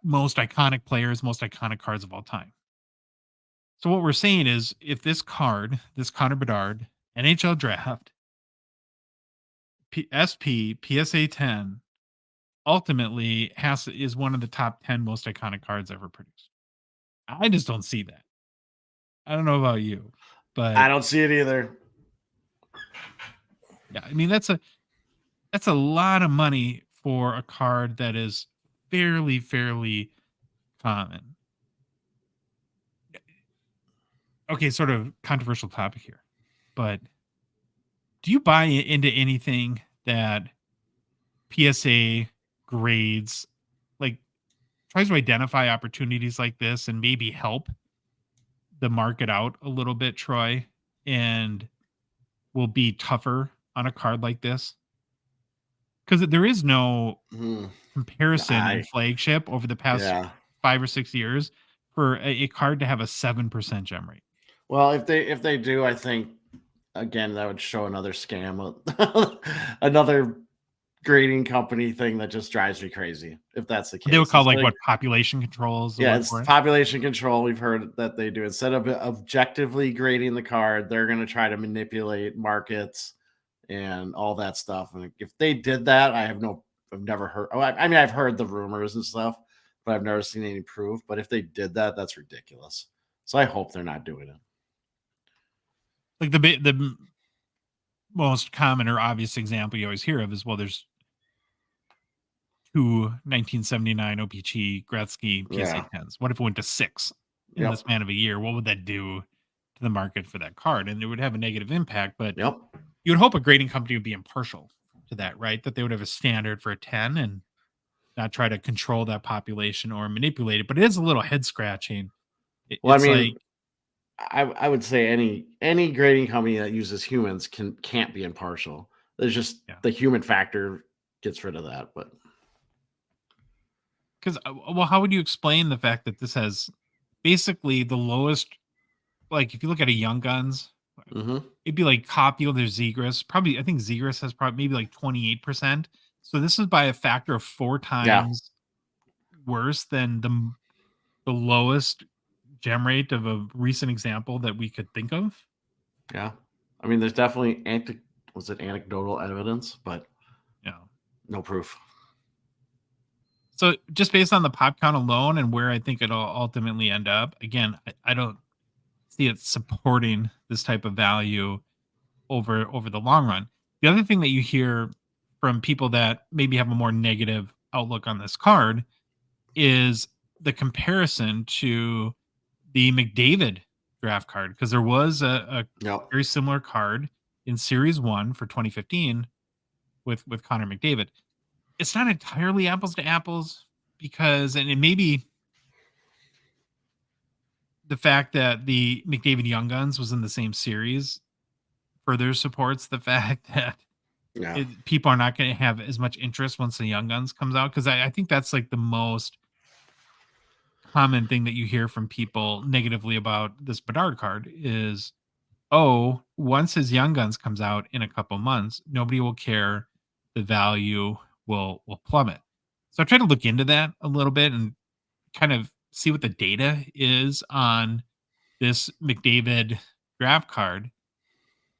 most iconic players, most iconic cards of all time. So what we're saying is, if this card, this Connor Bedard NHL draft, SP PSA 10, ultimately is one of the top 10 most iconic cards ever produced. I just don't see that. I don't know about you, but I don't see it either. Yeah, I mean that's a lot of money for a card that is fairly common. Okay, sort of controversial topic here, but do you buy into anything that PSA grades, like, tries to identify opportunities like this and maybe help the market out a little bit, Troy, and will be tougher on a card like this? Because there is no comparison in flagship over the past 5 or 6 years for a card to have a 7% gem rate. Well, if they do, I think again that would show another scam, another grading company thing that just drives me crazy. If that's the case, They would call what, population controls? Yeah, it's population control. We've heard that they do. Instead of objectively grading the card, they're going to try to manipulate markets and all that stuff. And if they did that, I've never heard. I mean, I've heard the rumors and stuff, but I've never seen any proof. But if they did that, that's ridiculous. So I hope they're not doing it. Like the most common or obvious example you always hear of is, well, there's 2 1979 OPG Gretzky PSA 10s. What if it went to 6 in the span of a year? What would that do to the market for that card? And it would have a negative impact, but you would hope a grading company would be impartial to that, right? That they would have a standard for a 10 and not try to control that population or manipulate it. But it is a little head scratching. Well, I mean, I would say any grading company that uses humans can't be impartial. There's just the human factor gets rid of that. But because, well, how would you explain the fact that this has basically the lowest, like if you look at a Young Guns, It'd be like Copfield or Zegras. Probably, I think Zegras has probably maybe like 28%. So this is by a factor of 4 times worse than the lowest gem rate of a recent example that we could think of. Yeah. I mean, there's definitely anecdotal evidence, but no proof. So just based on the pop count alone and where I think it'll ultimately end up, again, I don't see it supporting this type of value over the long run. The other thing that you hear from people that maybe have a more negative outlook on this card is the comparison to the McDavid draft card, because there was a very similar card in Series 1 for 2015 with Connor McDavid. It's not entirely apples to apples because, and it may be the fact that the McDavid Young Guns was in the same series further supports the fact that people are not going to have as much interest once the Young Guns comes out. Because I think that's like the most common thing that you hear from people negatively about this Bedard card is, oh, once his Young Guns comes out in a couple months, nobody will care. The value will plummet. So I tried to look into that a little bit and kind of see what the data is on this McDavid draft card.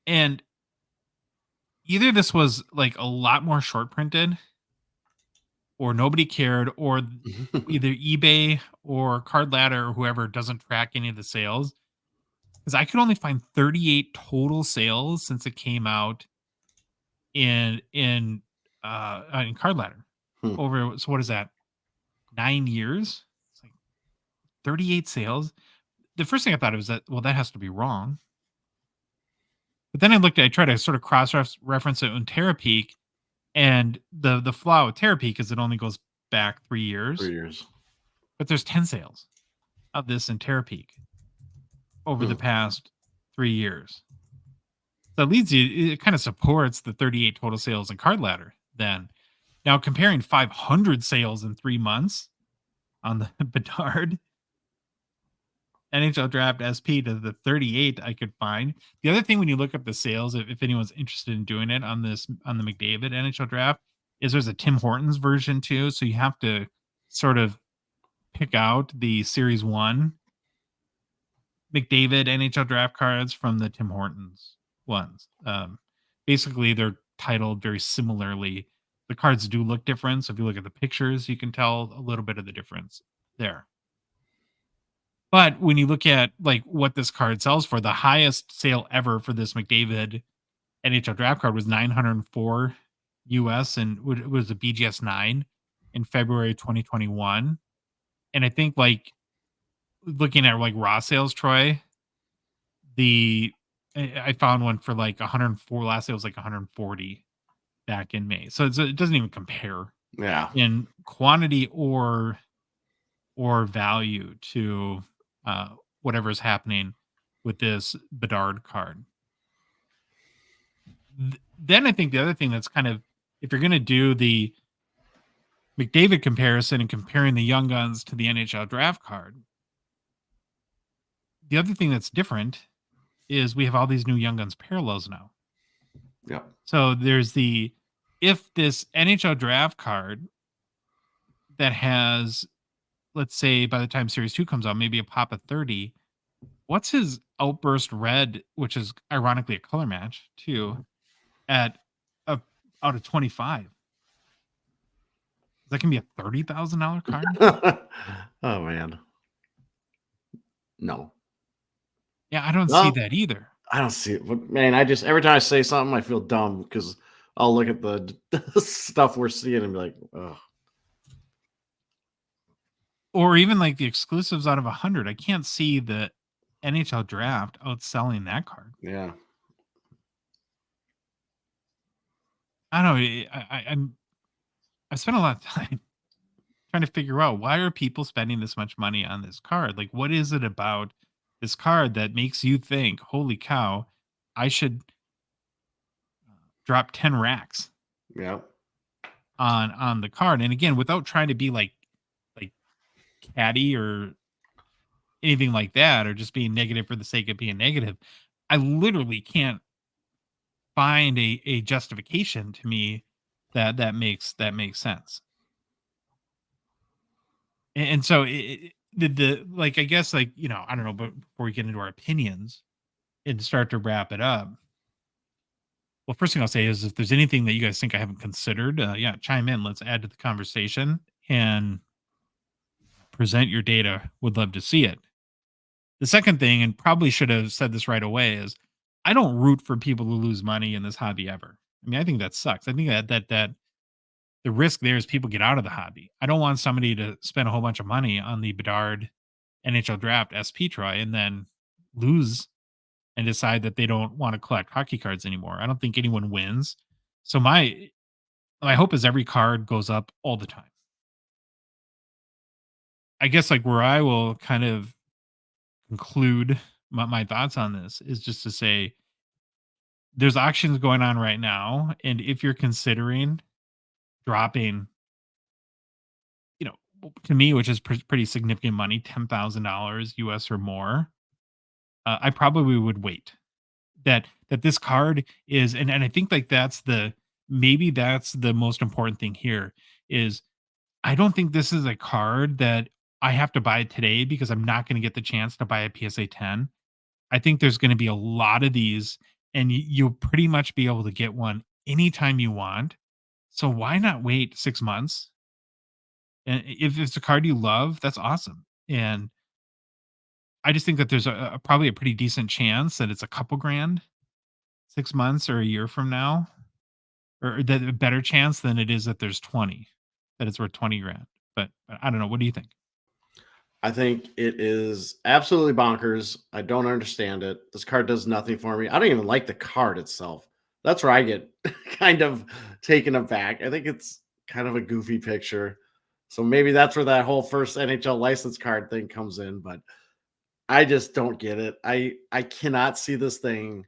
And either this was like a lot more short printed or nobody cared, or either eBay or Card Ladder or whoever doesn't track any of the sales. Because I could only find 38 total sales since it came out in Card Ladder. Over, so what is that? 9 years? It's like 38 sales. The first thing I thought was that, well, that has to be wrong. But then I tried to sort of cross-reference it on Terapeak, and the flaw with Terapeak is it only goes back 3 years. 3 years. But there's 10 sales of this in Terapeak over the past 3 years. So it kind of supports the 38 total sales in Card Ladder then. Now comparing 500 sales in 3 months on the Bedard NHL Draft SP to the 38 I could find. The other thing when you look up the sales, if anyone's interested in doing it on the McDavid NHL Draft, is there's a Tim Hortons version too. So you have to sort of pick out the Series 1 McDavid NHL Draft cards from the Tim Hortons ones. Basically, they're titled very similarly. The cards do look different. So if you look at the pictures, you can tell a little bit of the difference there. But when you look at like what this card sells for, the highest sale ever for this McDavid NHL draft card was 904 US, and it was a BGS 9 in February 2021. And I think like looking at like raw sales, Troy, I found one for like 104. Last sale was like 140 back in May. So it doesn't even compare in quantity or value to whatever is happening with this Bedard card. Then I think the other thing that's kind of, if you're going to do the McDavid comparison and comparing the Young Guns to the NHL draft card, the other thing that's different is we have all these new Young Guns parallels now. Yeah. So there's if this NHL draft card that has, let's say by the time Series 2 comes out, maybe a pop of 30, what's his Outburst Red, which is ironically a color match too, out of 25? That can be a $30,000 card. Oh man. No. Yeah, I don't see that either. I don't see it. But man, every time I say something, I feel dumb because I'll look at the stuff we're seeing and be like, oh. Or even like the exclusives out of 100. I can't see the NHL draft outselling that card. Yeah. I don't know. I spent a lot of time trying to figure out, why are people spending this much money on this card? Like, what is it about this card that makes you think, holy cow, I should drop 10 racks on the card? And again, without trying to be like catty or anything like that, or just being negative for the sake of being negative, I literally can't find a justification to me that makes sense. And so the like, I guess, like, I don't know, but before we get into our opinions and start to wrap it up, well, first thing I'll say is if there's anything that you guys think I haven't considered, yeah, chime in. Let's add to the conversation and present your data. Would love to see it. The second thing, and probably should have said this right away, is I don't root for people to lose money in this hobby ever. I mean, I think that sucks. I think that the risk there is people get out of the hobby. I don't want somebody to spend a whole bunch of money on the Bedard NHL Draft SP try and then lose and decide that they don't want to collect hockey cards anymore. I don't think anyone wins. So my hope is every card goes up all the time. I guess like where I will kind of conclude my thoughts on this is just to say there's auctions going on right now. And if you're considering dropping, to me, which is pretty significant money, $10,000 US or more, I probably would wait. That this card is, and I think like maybe that's the most important thing here is I don't think this is a card that I have to buy today because I'm not going to get the chance to buy a PSA 10. I think there's going to be a lot of these, and you'll pretty much be able to get one anytime you want. So why not wait 6 months? And if it's a card you love, that's awesome. And I just think that there's probably a pretty decent chance that it's a couple grand 6 months or a year from now, or that a better chance than it is that there's 20, that it's worth 20 grand. But I don't know. What do you think? I think it is absolutely bonkers. I don't understand it. This card does nothing for me. I don't even like the card itself. That's where I get kind of taken aback. I think it's kind of a goofy picture. So maybe that's where that whole first NHL license card thing comes in, but I just don't get it. I cannot see this thing.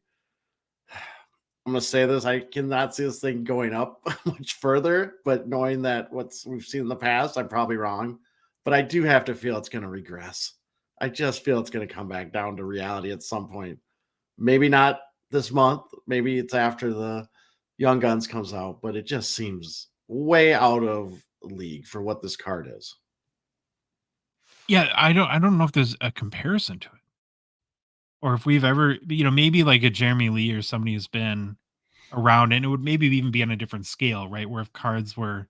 I'm gonna say this. I cannot see this thing going up much further, but knowing that we've seen in the past, I'm probably wrong. But I do have to feel it's gonna regress. I just feel it's gonna come back down to reality at some point. Maybe not this month. Maybe it's after the Young Guns comes out, but it just seems way out of league for what this card is. Yeah, I don't know if there's a comparison to it, or if we've ever, maybe like a Jeremy Lee or somebody who's been around, and it would maybe even be on a different scale, right? Where if cards were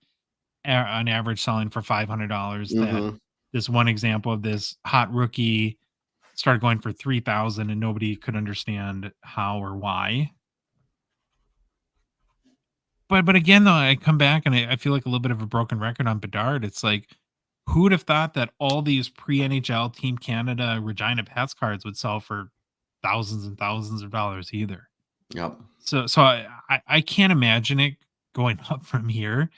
on average selling for $500, that Mhm. this one example of this hot rookie started going for 3,000 and nobody could understand how or why. But again, though, I come back and I feel like a little bit of a broken record on Bedard. It's like, who would have thought that all these pre NHL Team Canada Regina Pats cards would sell for thousands and thousands of dollars either? Yep. So I can't imagine it going up from here.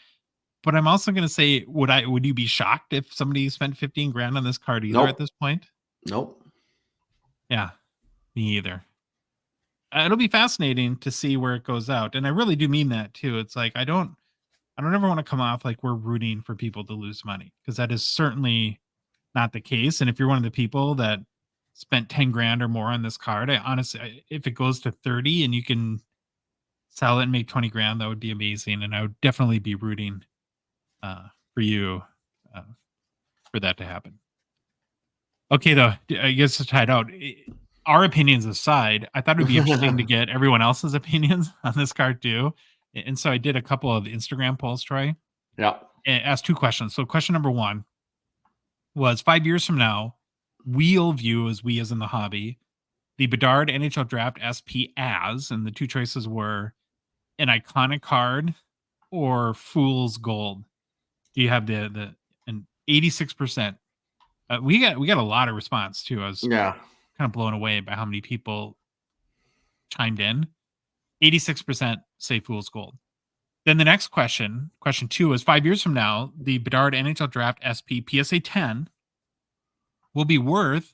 But I'm also going to say, would you be shocked if somebody spent 15 grand on this card either at Nope. this point? Nope. Yeah, me either. It'll be fascinating to see where it goes out, and I really do mean that too. It's like I don't ever want to come off like we're rooting for people to lose money, because that is certainly not the case. And if you're one of the people that spent 10 grand or more on this card, I honestly, if it goes to 30 and you can sell it and make 20 grand, that would be amazing. And I would definitely be rooting for you uh, for that to happen. Okay, though, I guess to tie it out, our opinions aside, I thought it would be interesting to get everyone else's opinions on this card too. And so I did a couple of Instagram polls, Troy, Yep. and asked two questions. So question number one was 5 years from now, we'll view, as we as in the hobby, the Bedard NHL Draft SP as, and the two choices were an iconic card or Fool's Gold. You have and 86%. We got a lot of response too. I was Yeah. kind of blown away by how many people chimed in. 86% say Fool's Gold. Then the next question two, is 5 years from now, the Bedard NHL Draft SP PSA 10 will be worth,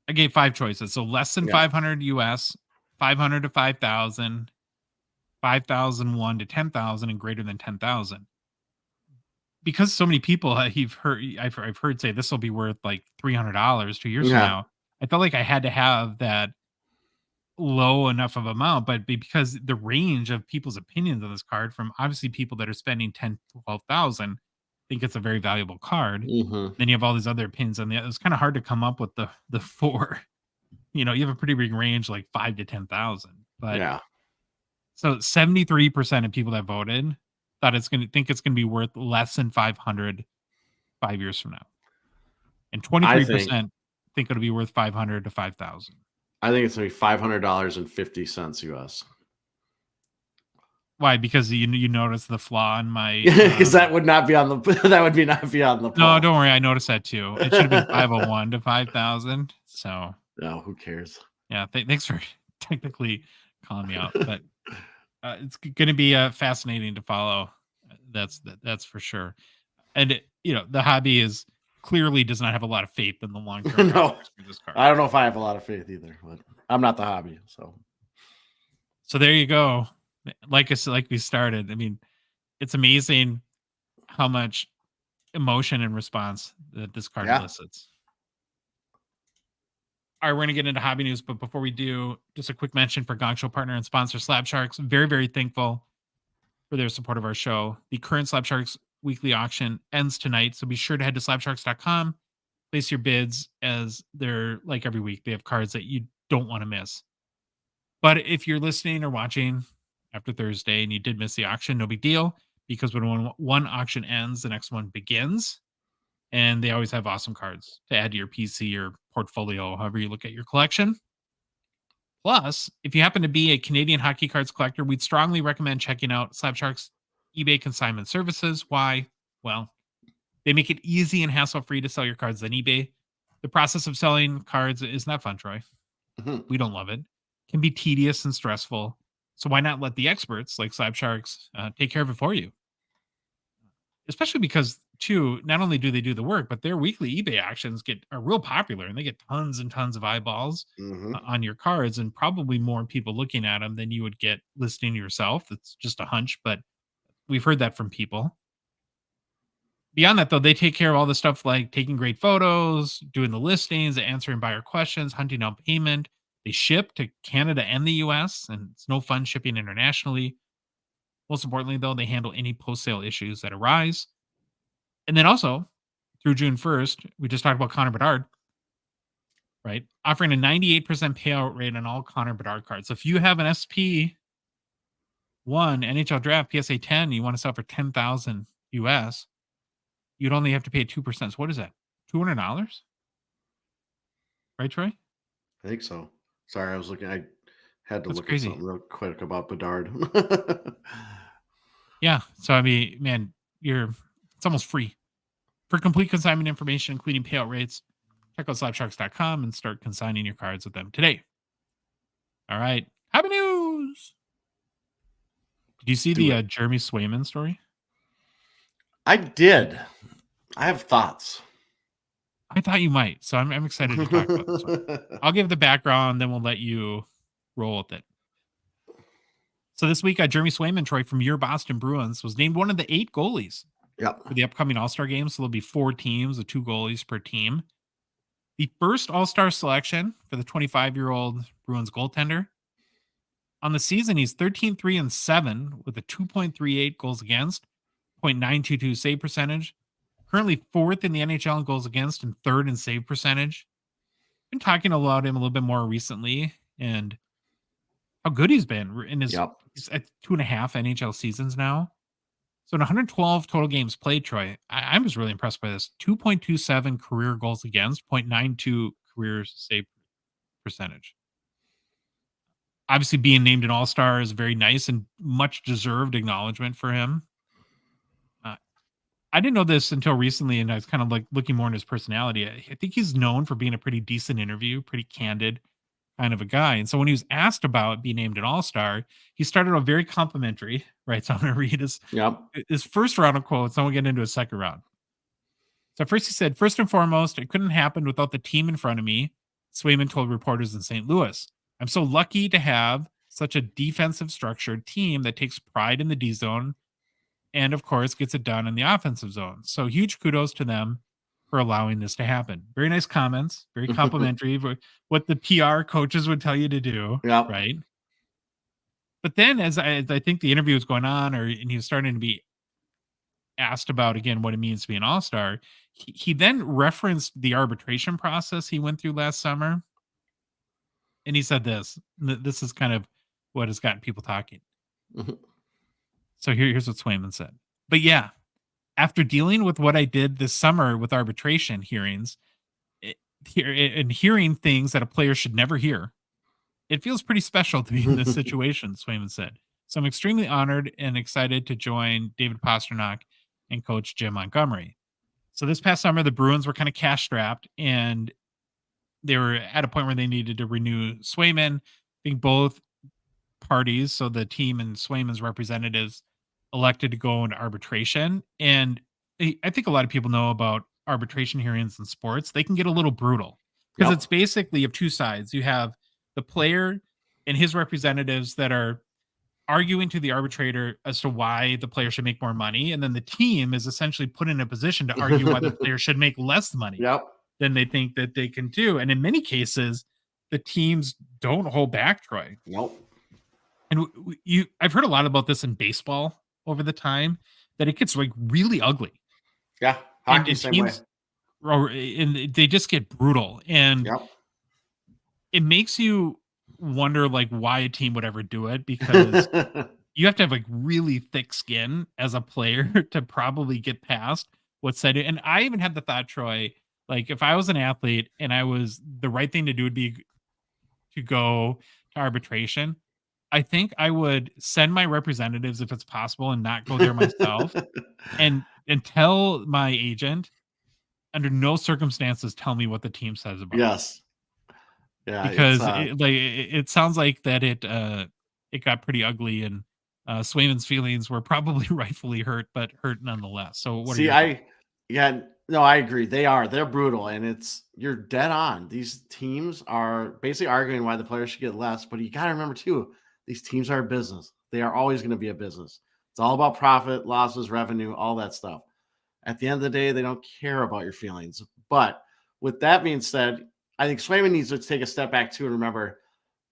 I gave five choices. So less than Yeah. 500 US, 500 to 5,000, 5,001 to 10,000, and greater than 10,000. Because so many people I've heard say this will be worth like $300 2 years from Yeah. now. I felt like I had to have that low enough of amount, but because the range of people's opinions on this card, from obviously people that are spending 10, 12,000, think it's a very valuable card. Mm-hmm. Then you have all these other opinions on the. It's kind of hard to come up with the four. You have a pretty big range, like 5 to 10,000. But Yeah. so 73% of people that voted thought it's going to be worth less than 500 5 years from now, and 23% think it'll be worth 500 to 5,000. I think it's going to be $500.50 US. Why? Because you notice the flaw in my Because that would not be on the poll. No, don't worry, I noticed that too. It should have been 501 to 5,000. So no, who cares? Yeah, thanks for technically calling me out, but it's going to be fascinating to follow. That's for sure. And the hobby clearly does not have a lot of faith in the long term. No, this card. I don't know if I have a lot of faith either, but I'm not the hobby, so there you go. Like we started. I mean, it's amazing how much emotion and response that this card elicits. All right, we're going to get into hobby news, but before we do, just a quick mention for Gongshow partner and sponsor Slab Sharks. Very, very thankful for their support of our show. The current Slab Sharks weekly auction ends tonight, so be sure to head to slabsharks.com, place your bids, as they're like every week. They have cards that you don't want to miss. But if you're listening or watching after Thursday and you did miss the auction, no big deal, because when one auction ends, the next one begins. And they always have awesome cards to add to your PC or portfolio, however you look at your collection. Plus, if you happen to be a Canadian hockey cards collector, we'd strongly recommend checking out Slab Sharks eBay consignment services. Why? Well, they make it easy and hassle-free to sell your cards on eBay. The process of selling cards is not fun, Troy. Mm-hmm. We don't love it. It can be tedious and stressful. So why not let the experts like Slab Sharks take care of it for you? Especially because, too, not only do they do the work, but their weekly eBay auctions are real popular, and they get tons and tons of eyeballs on your cards, and probably more people looking at them than you would get listing yourself. It's just a hunch, but we've heard that from people. Beyond that, though, they take care of all the stuff like taking great photos, doing the listings, answering buyer questions, hunting down payment. They ship to Canada and the US, and it's no fun shipping internationally. Most importantly, though, they handle any post-sale issues that arise. And then also, through June 1st, we just talked about Connor Bedard, right? Offering a 98% payout rate on all Connor Bedard cards. So if you have an SP1 NHL Draft PSA 10, you want to sell for $10,000 US, you'd only have to pay 2%. So what is that? $200? Right, Troy? I think so. Sorry, I was looking. I had to look crazy. At something real quick about Bedard. Yeah. So, I mean, man, it's almost free. For complete consignment information, including payout rates, check out slabsharks.com and start consigning your cards with them today. All right. Hobby news. Did you see the Jeremey Swayman story? I did. I have thoughts. I thought you might, so I'm excited to talk about this one. I'll give the background, then we'll let you roll with it. So this week, Jeremey Swayman, Troy, from your Boston Bruins, was named one of the 8 goalies for the upcoming All-Star game. So there'll be 4 teams with 2 goalies per team. The first All-Star selection for the 25-year-old Bruins goaltender. On the season, he's 13-3-7 with a 2.38 goals against, 0.922 save percentage. Currently 4th in the NHL in goals against and 3rd in save percentage. Been talking about him a little bit more recently and how good he's been in his he's at 2.5 NHL seasons now. So in 112 total games played, Troy, I was really impressed by this. 2.27 career goals against, 0.92 career save percentage. Obviously, being named an All-Star is very nice and much deserved acknowledgement for him. I didn't know this until recently, and I was kind of like looking more in his personality. I think he's known for being a pretty decent interview, pretty candid kind of a guy. And so when he was asked about being named an All-Star, he started out very complimentary, right? So I'm going to read his first round of quotes, then we'll get into his second round. So first he said, "First and foremost, it couldn't happen without the team in front of me," Swayman told reporters in St. Louis. "I'm so lucky to have such a defensive structured team that takes pride in the D zone and, of course, gets it done in the offensive zone. So huge kudos to them for allowing this to happen. Very nice comments, very complimentary, what the PR coaches would tell you to do, Yep. right? But then as I think the interview was going on, and he was starting to be asked about again what it means to be an all-star, he then referenced the arbitration process he went through last summer. And he said this is kind of what has gotten people talking. Mhm. So here's what Swayman said. But yeah, after dealing with what I did this summer with arbitration hearings and hearing things that a player should never hear, it feels pretty special to be in this situation, Swayman said. So I'm extremely honored and excited to join David Pasternak and coach Jim Montgomery. So this past summer, the Bruins were kind of cash strapped, and they were at a point where they needed to renew Swayman. I think both parties, so the team and Swayman's representatives, elected to go into arbitration. And I think a lot of people know about arbitration hearings in sports. They can get a little brutal because Yep. it's basically of two sides. You have the player and his representatives that are arguing to the arbitrator as to why the player should make more money. And then the team is essentially put in a position to argue why the player should make less money Yep. than they think that they can do. And in many cases, the teams don't hold back, Troy. Nope. And I've heard a lot about this in baseball over the time, that it gets like really ugly. Yeah. And, Hockey, same way. and they just get brutal. And Yep. it makes you wonder like why a team would ever do it, because you have to have like really thick skin as a player to probably get past what's said. And I even had the thought, Troy, like if I was an athlete and the right thing to do would be to go to arbitration, I think I would send my representatives if it's possible and not go there myself, and tell my agent, under no circumstances tell me what the team says about it. Yes. Yeah. Because it sounds like that it got pretty ugly, and Swayman's feelings were probably rightfully hurt, but hurt nonetheless. So what are See, your thoughts? I agree. They're brutal, and you're dead on. These teams are basically arguing why the players should get less, but you got to remember too, these teams are a business. They are always going to be a business. It's all about profit, losses, revenue, all that stuff. At the end of the day, they don't care about your feelings. But with that being said, I think Swayman needs to take a step back too and remember,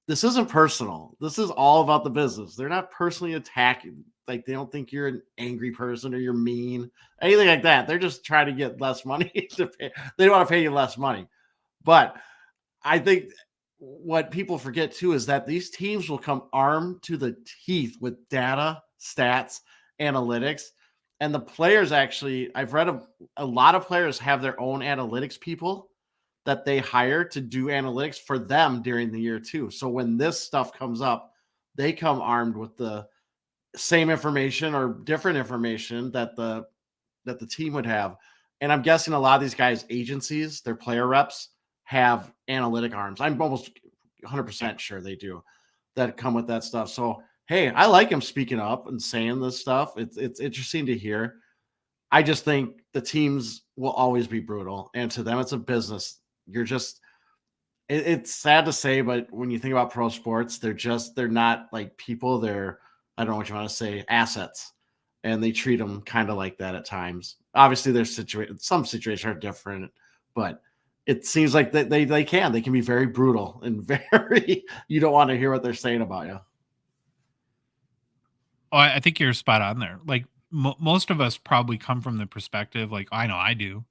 this isn't personal. This is all about the business. They're not personally attacking. Like, they don't think you're an angry person or you're mean, anything like that. They're just trying to get less money to pay. They want to pay you less money. But I think what people forget too is that these teams will come armed to the teeth with data, stats, analytics. And the players actually, I've read a lot of players have their own analytics people that they hire to do analytics for them during the year too. So when this stuff comes up, they come armed with the same information or different information that the team would have. And I'm guessing a lot of these guys' agencies, their player reps, have analytic arms. I'm almost 100% sure they do, that come with that stuff. So hey, I like him speaking up and saying this stuff. It's interesting to hear. I just think the teams will always be brutal, and to them, it's a business. It's sad to say, but when you think about pro sports, they're not like people. They're, I don't know what you want to say, assets, and they treat them kind of like that at times. Obviously, some situations are different, but it seems like they can be very brutal and very, you don't want to hear what they're saying about you. Oh, I think you're spot on there. Like most of us probably come from the perspective, like I know I do,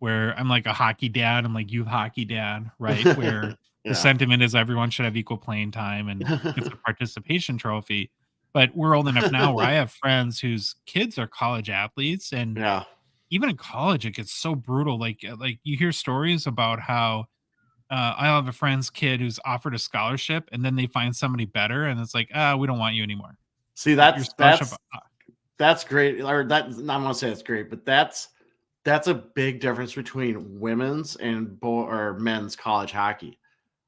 where I'm like a hockey dad. I'm like youth hockey dad, right? Where the Yeah. sentiment is everyone should have equal playing time and gets a participation trophy. But we're old enough now where I have friends whose kids are college athletes, and Yeah. even in college, it gets so brutal. Like you hear stories about how I have a friend's kid who's offered a scholarship, and then they find somebody better, and it's like, we don't want you anymore. See, Your scholarship. that's great. Or that, I'm gonna say it's great, but that's a big difference between women's and or men's college hockey.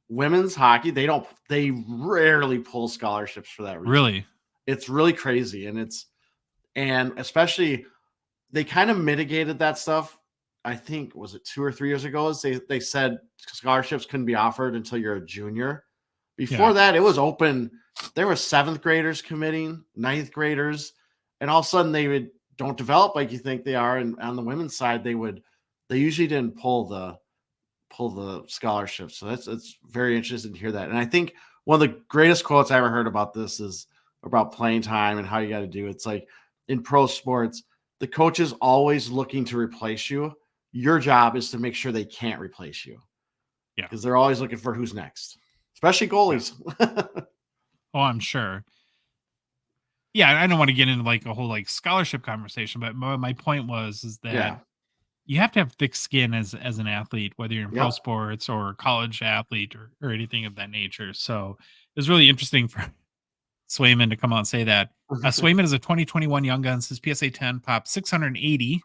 Women's hockey, they rarely pull scholarships for that reason. Really? It's really crazy, and especially they kind of mitigated that stuff. I think, was it 2 or 3 years ago? They said scholarships couldn't be offered until you're a junior. Before that, it was open. There were 7th graders committing, 9th graders, and all of a sudden don't develop like you think they are. And on the women's side, they they usually didn't pull the scholarship. So it's very interesting to hear that. And I think one of the greatest quotes I ever heard about this is about playing time and how you got to do. It's like in pro sports, the coach is always looking to replace you. Your job is to make sure they can't replace you. Yeah. Because they're always looking for who's next, especially goalies. Yeah. Oh, I'm sure. Yeah, I don't want to get into like a whole like scholarship conversation, but my point is that you have to have thick skin as an athlete, whether you're in pro sports or college athlete or anything of that nature. So it was really interesting for Swayman to come out and say that. Swayman is a 2021 Young Guns. His PSA 10 popped 680,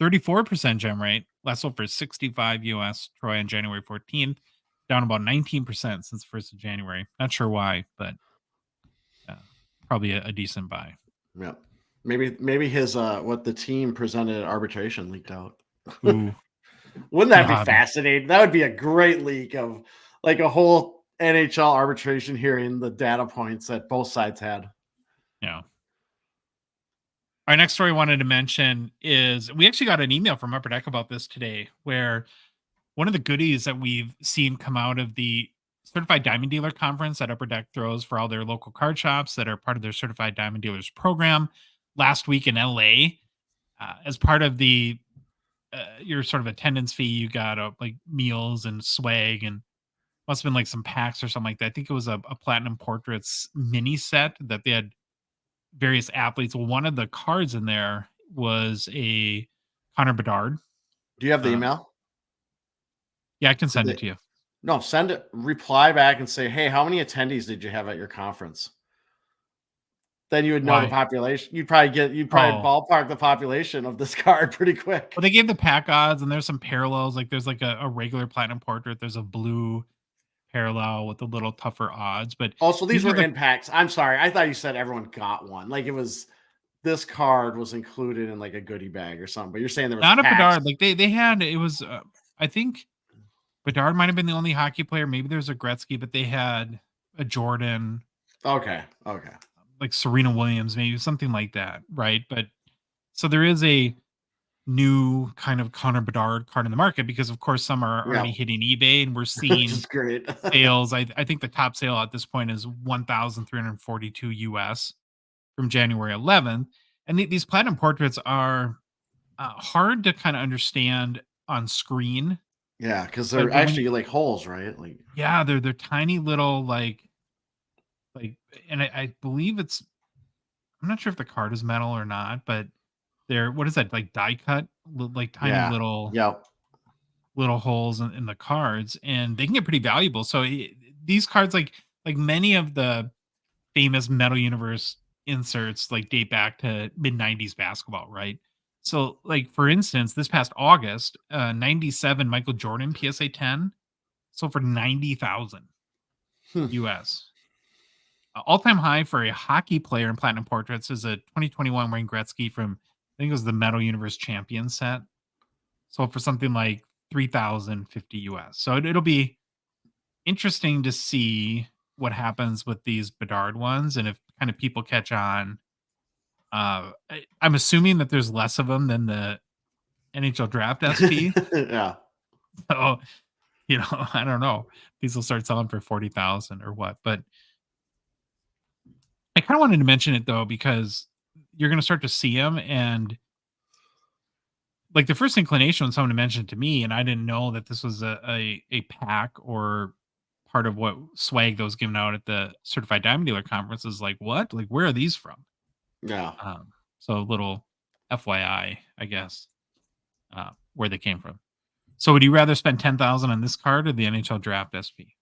34% gem rate. Last sold for 65 US Troy on January 14th, down about 19% since the 1st of January. Not sure why, but probably a decent buy. Yeah. Maybe his what the team presented at arbitration leaked out. Ooh. Wouldn't that be fascinating? That would be a great leak of like a whole NHL arbitration hearing, the data points that both sides had. Yeah. Our next story I wanted to mention is we actually got an email from Upper Deck about this today, where one of the goodies that we've seen come out of the Certified Diamond Dealer Conference that Upper Deck throws for all their local card shops that are part of their Certified Diamond Dealers program last week in LA. As part of the your sort of attendance fee, you got like meals and swag, and must have been like some packs or something like that. I think it was a Platinum Portraits mini set that they had various athletes. Well, one of the cards in there was a Connor Bedard. Do you have the email? Yeah, I can send it to you. No, send it. Reply back and say, "Hey, how many attendees did you have at your conference?" Then you would know the population. You'd probably ballpark the population of this card pretty quick. Well, they gave the pack odds, and there's some parallels. Like there's like a regular Platinum Portrait. There's a blue parallel with a little tougher odds. But also, these were in packs. I'm sorry, I thought you said everyone got one. Like it was this card was included in like a goodie bag or something. But you're saying there was not a Bedard. Like they had it was. I think Bedard might have been the only hockey player. Maybe there's a Gretzky, but they had a Jordan. Okay. Like Serena Williams, maybe something like that, right? But so there is a new kind of Connor Bedard card in the market because, of course, some are already hitting eBay, and we're seeing great sales. I think the top sale at this point is 1,342 US from January 11th, and these Platinum Portraits are hard to kind of understand on screen. Yeah, because they're actually like holes, right? Like they're tiny little like, and I believe it's. I'm not sure if the card is metal or not, but they're what is that like die cut, like tiny little holes in the cards, and they can get pretty valuable. So these cards, like many of the famous Metal Universe inserts, like date back to mid '90s basketball, right? So, like for instance, this past August, 97 Michael Jordan PSA 10 sold for 90,000 US. All-time high for a hockey player in Platinum Portraits is a 2021 Wayne Gretzky from, I think it was the Metal Universe Champion set. Sold for something like 3,050 US. So it'll be interesting to see what happens with these Bedard ones and if kind of people catch on. I'm assuming that there's less of them than the NHL Draft SP. Yeah. So, I don't know. These will start selling for 40,000 or what, but I kind of wanted to mention it though, because you're going to start to see them, and like the first inclination when someone mentioned it to me, and I didn't know that this was a pack or part of what swag that was given out at the Certified Diamond Dealer Conference is like, what? Like, where are these from? Yeah. So a little FYI, I guess, where they came from. So would you rather spend 10,000 on this card or the NHL Draft SP?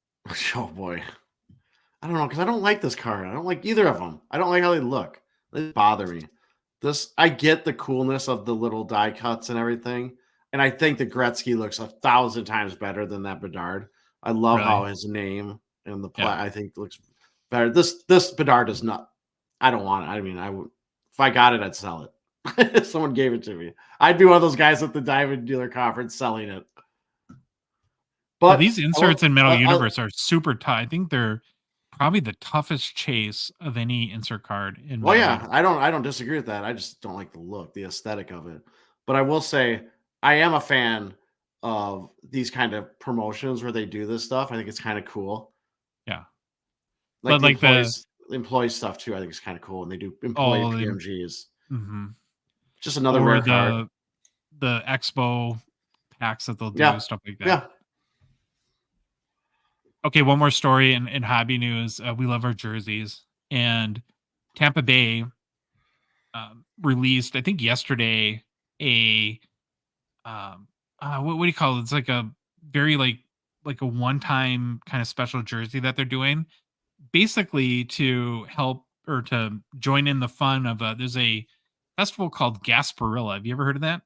Oh boy. I don't know, because I don't like this card. I don't like either of them. I don't like how they look. They bother me. I get the coolness of the little die cuts and everything, and I think the Gretzky looks 1,000 times better than that Bedard. I love how his name and the play I think looks better. This Bedard is not. I don't want it. I mean, I would if I got it, I'd sell it. If someone gave it to me, I'd be one of those guys at the Diamond Dealer Conference selling it. But these inserts in Metal Universe are super tight. I think they're probably the toughest chase of any insert card in Metal Universe. I don't disagree with that. I just don't like the look, the aesthetic of it. But I will say I am a fan of these kind of promotions where they do this stuff. I think it's kind of cool. Yeah. Like But like the employee stuff too. I think it's kind of cool, and they do employee all the PMGs. mhm. Just another Or rare card. the expo packs that they'll do, Yeah, stuff like that. yeah. Okay, one more story in hobby news. We love our jerseys, and Tampa Bay released, I think yesterday, a what do you call it? It's like a very like a one time kind of special jersey that they're doing, basically to help or to join in the fun of there's a festival called Gasparilla. Have you ever heard of that?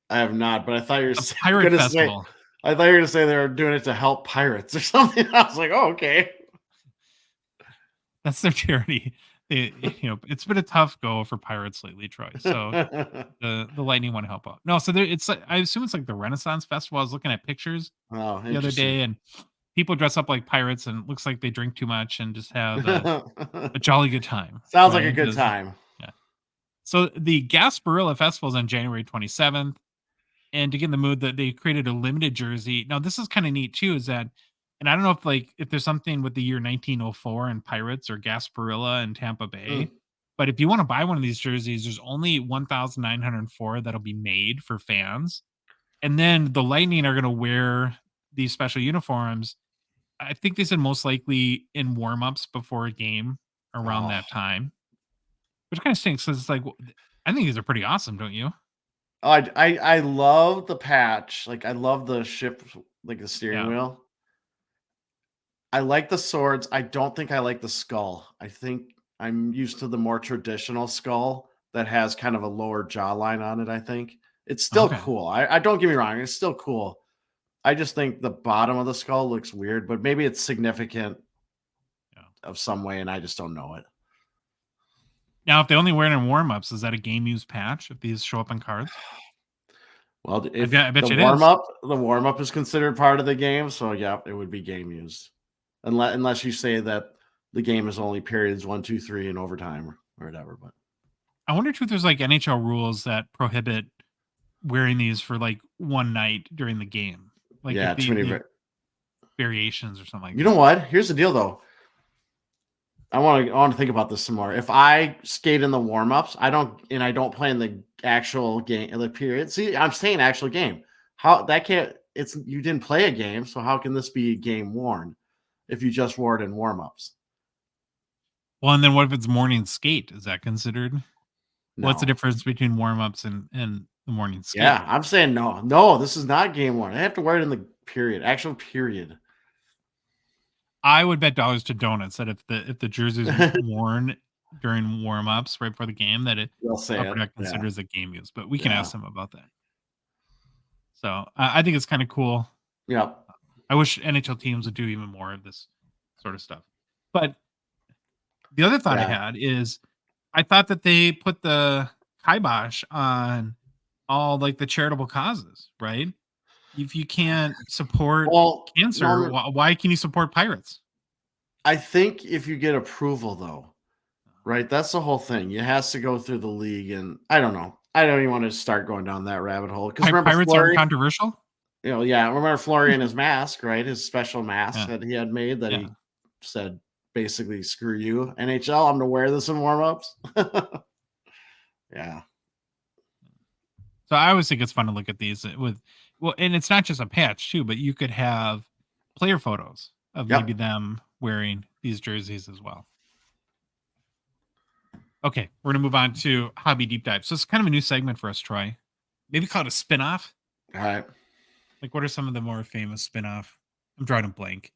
I have not, but I thought you A were pirate gonna say. festival. I thought you were gonna say they were doing it to help pirates or something. I was like, oh, okay. That's their charity. It's been a tough go for pirates lately, Troy. So the Lightning want to help out. No, so there, it's like, I assume it's like the Renaissance Festival. I was looking at pictures Oh, the other interesting. day, and people dress up like pirates, and it looks like they drink too much and just have a jolly good time, Sounds like a right? good time. Yeah. So the Gasparilla Festival is on January 27th, and to get in the mood, that they created a limited jersey. Now this is kind of neat too, is that, and I don't know if there's something with the year 1904 and Pirates or Gasparilla and Tampa Hmm. Bay, but if you want to buy one of these jerseys, there's only 1,904 that'll be made for fans, and then the Lightning are going to wear these special uniforms. I think they said most likely in warm-ups before a game around Oh, that time, which kind of stinks because it's like, I think these are pretty awesome, don't you? I love the patch. Like I love the ship, like the steering Yeah. wheel. I like the swords. I don't think I like the skull. I think I'm used to the more traditional skull that has kind of a lower jawline on it. I think it's still Okay. cool. I don't get me wrong, it's still cool. I just think the bottom of the skull looks weird, but maybe it's significant Yeah. of some way, and I just don't know it. Now, if they only wear it in warm-ups, is that a game use patch if these show up in cards? Well, I if bet, I bet the you it warm is. up, the warm up is considered part of the game, so yeah, it would be game used, unless you say that the game is only periods 1, 2, 3, and overtime or whatever. But I wonder if there's like NHL rules that prohibit wearing these for like one night during the game. Like if yeah, too many. the variations or something like You know that. what? Here's the deal, though. I want to think about this some more. If I skate in the warm ups, I don't play in the actual game in the period. See, I'm saying actual game. How that can't? It's you didn't play a game, so how can this be a game worn if you just wore it in warm ups? Well, and then what if it's morning skate? Is that considered? What's the No. difference between warm-ups and the morning skate? Yeah, I'm saying no. No, this is not game worn. I have to wear it in the period, actual period. I would bet dollars to donuts that if the jersey's worn during warm-ups right before the game, that They'll say Upper it. Deck Yeah, considers a game use, but we can yeah, ask them about that. So I think it's kind of cool. yep, I wish NHL teams would do even more of this sort of stuff. But the other thought I yeah. had is I thought that they put the kibosh on all like the charitable causes, right? If you can't support Well, cancer, no, why can you support pirates? I think if you get approval, though, right? That's the whole thing. It has to go through the league, and I don't know. I don't even want to start going down that rabbit hole because remember Pirates aren't Flurry? controversial. Yeah, remember Flurry and his mask, right? His special mask Yeah, that he had made that yeah. he said basically, "Screw you, NHL. I'm gonna wear this in warm-ups." Yeah, So I always think it's fun to look at these with, well, and it's not just a patch too, but you could have player photos of maybe yep. them wearing these jerseys as well. Okay, we're gonna move on to hobby deep dive. So it's kind of a new segment for us, Troy. Maybe call it a spin-off. All right. Like, what are some of the more famous spin-off? I'm drawing a blank.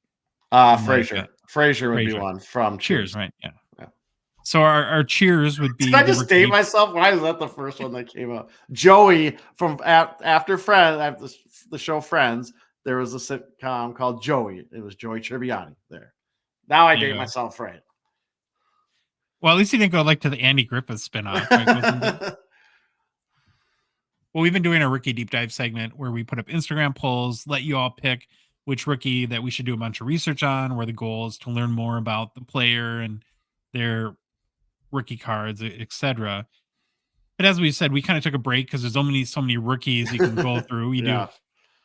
From like Frazier. Frazier would be Frasier. one from Cheers, Cheers. right? Yeah. Yeah. So our cheers would Did be I the just rookie date deep. myself? Why is that the first one that came up? Joey from after Friends, after the show Friends, there was a sitcom called Joey. It was Joey Tribbiani there. Now I There you date go. myself right. Well, at least he didn't go like to the Andy Griffith spin-off, right? Well, we've been doing a rookie deep dive segment where we put up Instagram polls, let you all pick which rookie that we should do a bunch of research on, where the goal is to learn more about the player and their rookie cards, etc. But as we said, we kind of took a break because there's so many rookies you can go through. We do Yeah.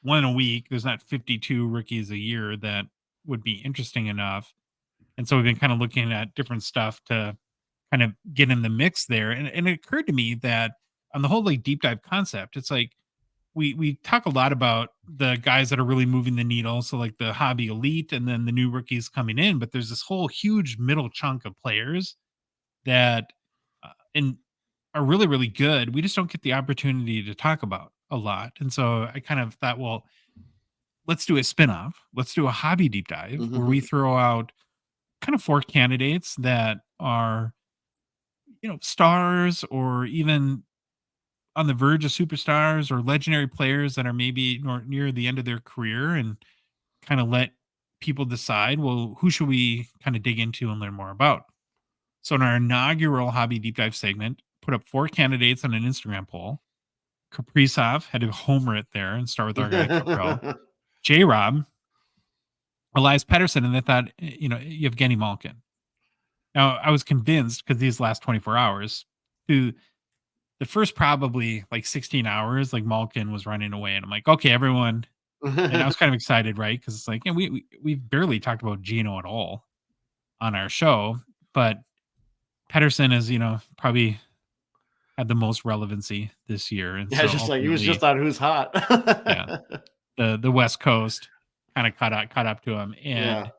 one a week. There's not 52 rookies a year that would be interesting enough. And so we've been kind of looking at different stuff to kind of get in the mix there. And it occurred to me that on the whole like deep dive concept, it's like we talk a lot about the guys that are really moving the needle. So like the hobby elite and then the new rookies coming in, but there's this whole huge middle chunk of players that and are really, really good. We just don't get the opportunity to talk about a lot. And so I kind of thought, well, let's do a spin-off. Let's do a hobby deep dive where we throw out kind of 4 candidates that are, stars or even on the verge of superstars or legendary players that are maybe near the end of their career and kind of let people decide, well, who should we kind of dig into and learn more about? So in our inaugural hobby deep dive segment, put up 4 candidates on an Instagram poll. Kaprizov had to homer it there and start with our guy Caprell. J-Rob, Elias Pettersson, and they thought, Evgeny Malkin. Now, I was convinced because these last 24 hours, through the first probably like 16 hours, like Malkin was running away. And I'm like, okay, everyone. And I was kind of excited, right? Because it's like, we've barely talked about Gino at all on our show. But Pettersson is, probably had the most relevancy this year. And Yeah, so it's just like he was just on Who's Hot. yeah, the West Coast kind of caught up to him. And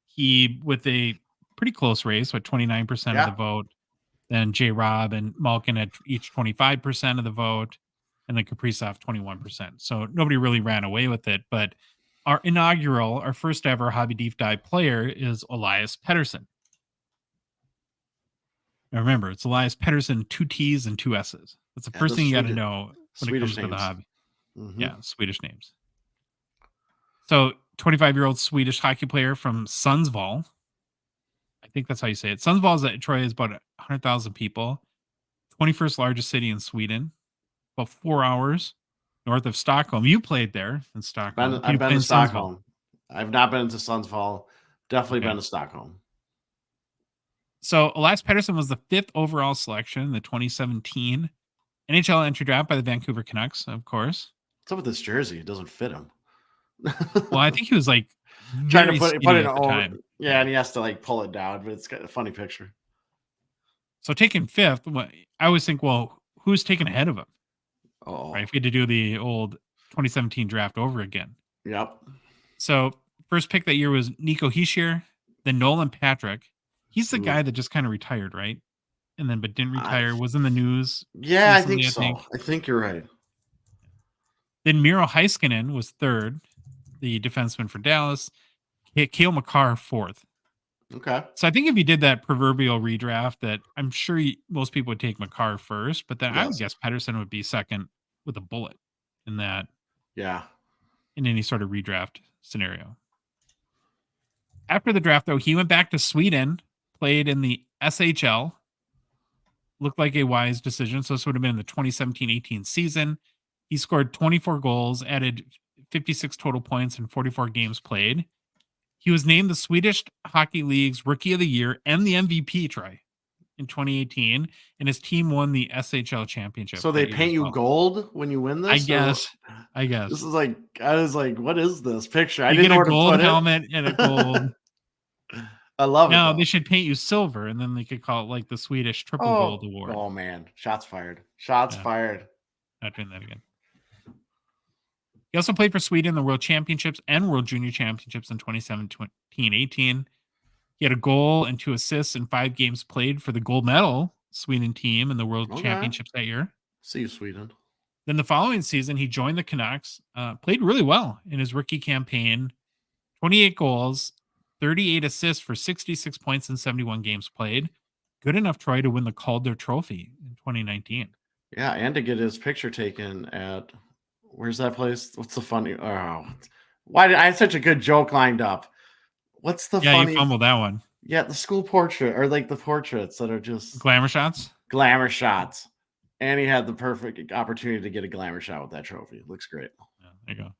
he, with a pretty close race with 29% of the vote, then J-Rob and Malkin had each 25% of the vote, and then Kaprizov 21%. So nobody really ran away with it. But our first ever hobby deep dive player is Elias Pettersson. Now remember, it's Elias Pettersson, 2 T's and 2 S's. That's the first thing you got to know when it comes to the hobby. Yeah, Swedish names. So 25-year-old Swedish hockey player from Sundsvall. I think that's how you say it. Sundsvall Troy is about 100,000 people. 21st largest city in Sweden. About 4 hours north of Stockholm. You played there in Stockholm. I've been to Stockholm. I've not been to Sundsvall. Definitely been to Stockholm. So Elias Pettersson was the 5th overall selection in the 2017 NHL entry draft by the Vancouver Canucks, of course. What's up with this jersey? It doesn't fit him. Well, I think he was like trying to put it at the time. Yeah, and he has to like pull it down, but it's got a funny picture. So taking 5th, I always think, well, who's taken ahead of him? Oh, right. If we had to do the old 2017 draft over again. Yep. So first pick that year was Nico Hischier, then Nolan Patrick. He's the guy that just kind of retired, right? And then, but didn't retire. Was in the news. Yeah, recently, I think so. I think you're right. Then Miro Heiskanen was 3rd, the defenseman for Dallas. Cale Makar 4th. Okay. So I think if you did that proverbial redraft, that I'm sure most people would take Makar first, but then I would guess Pettersson would be 2nd with a bullet in that. Yeah. In any sort of redraft scenario. After the draft, though, he went back to Sweden, played in the SHL. Looked like a wise decision. So this would have been the 2017-18 season. He scored 24 goals, added 56 total points in 44 games played. He was named the Swedish Hockey League's Rookie of the Year and the MVP, Troy, in 2018, and his team won the SHL championship. So they paint you gold when you win this? I guess. This is like, I was like, what is this picture? I didn't know where to put it. A gold helmet and a gold. I love it. No, they should paint you silver, and then they could call it like the Swedish Triple Gold Award. Oh, man. Shots fired. Shots fired. Not doing that again. He also played for Sweden in the World Championships and World Junior Championships in 2017-18. He had a goal and 2 assists in 5 games played for the gold medal Sweden team in the World Championships that year. See you, Sweden. Then the following season, he joined the Canucks, played really well in his rookie campaign. 28 goals, 38 assists for 66 points in 71 games played. Good enough, Troy, to win the Calder Trophy in 2019. Yeah, and to get his picture taken at... Where's that place? What's the funny? Oh, why did I had such a good joke lined up? What's the funny? Yeah, you fumbled that one. Yeah, the school portrait or like the portraits that are just glamour shots. Glamour shots, and he had the perfect opportunity to get a glamour shot with that trophy. It looks great. Yeah, there you go.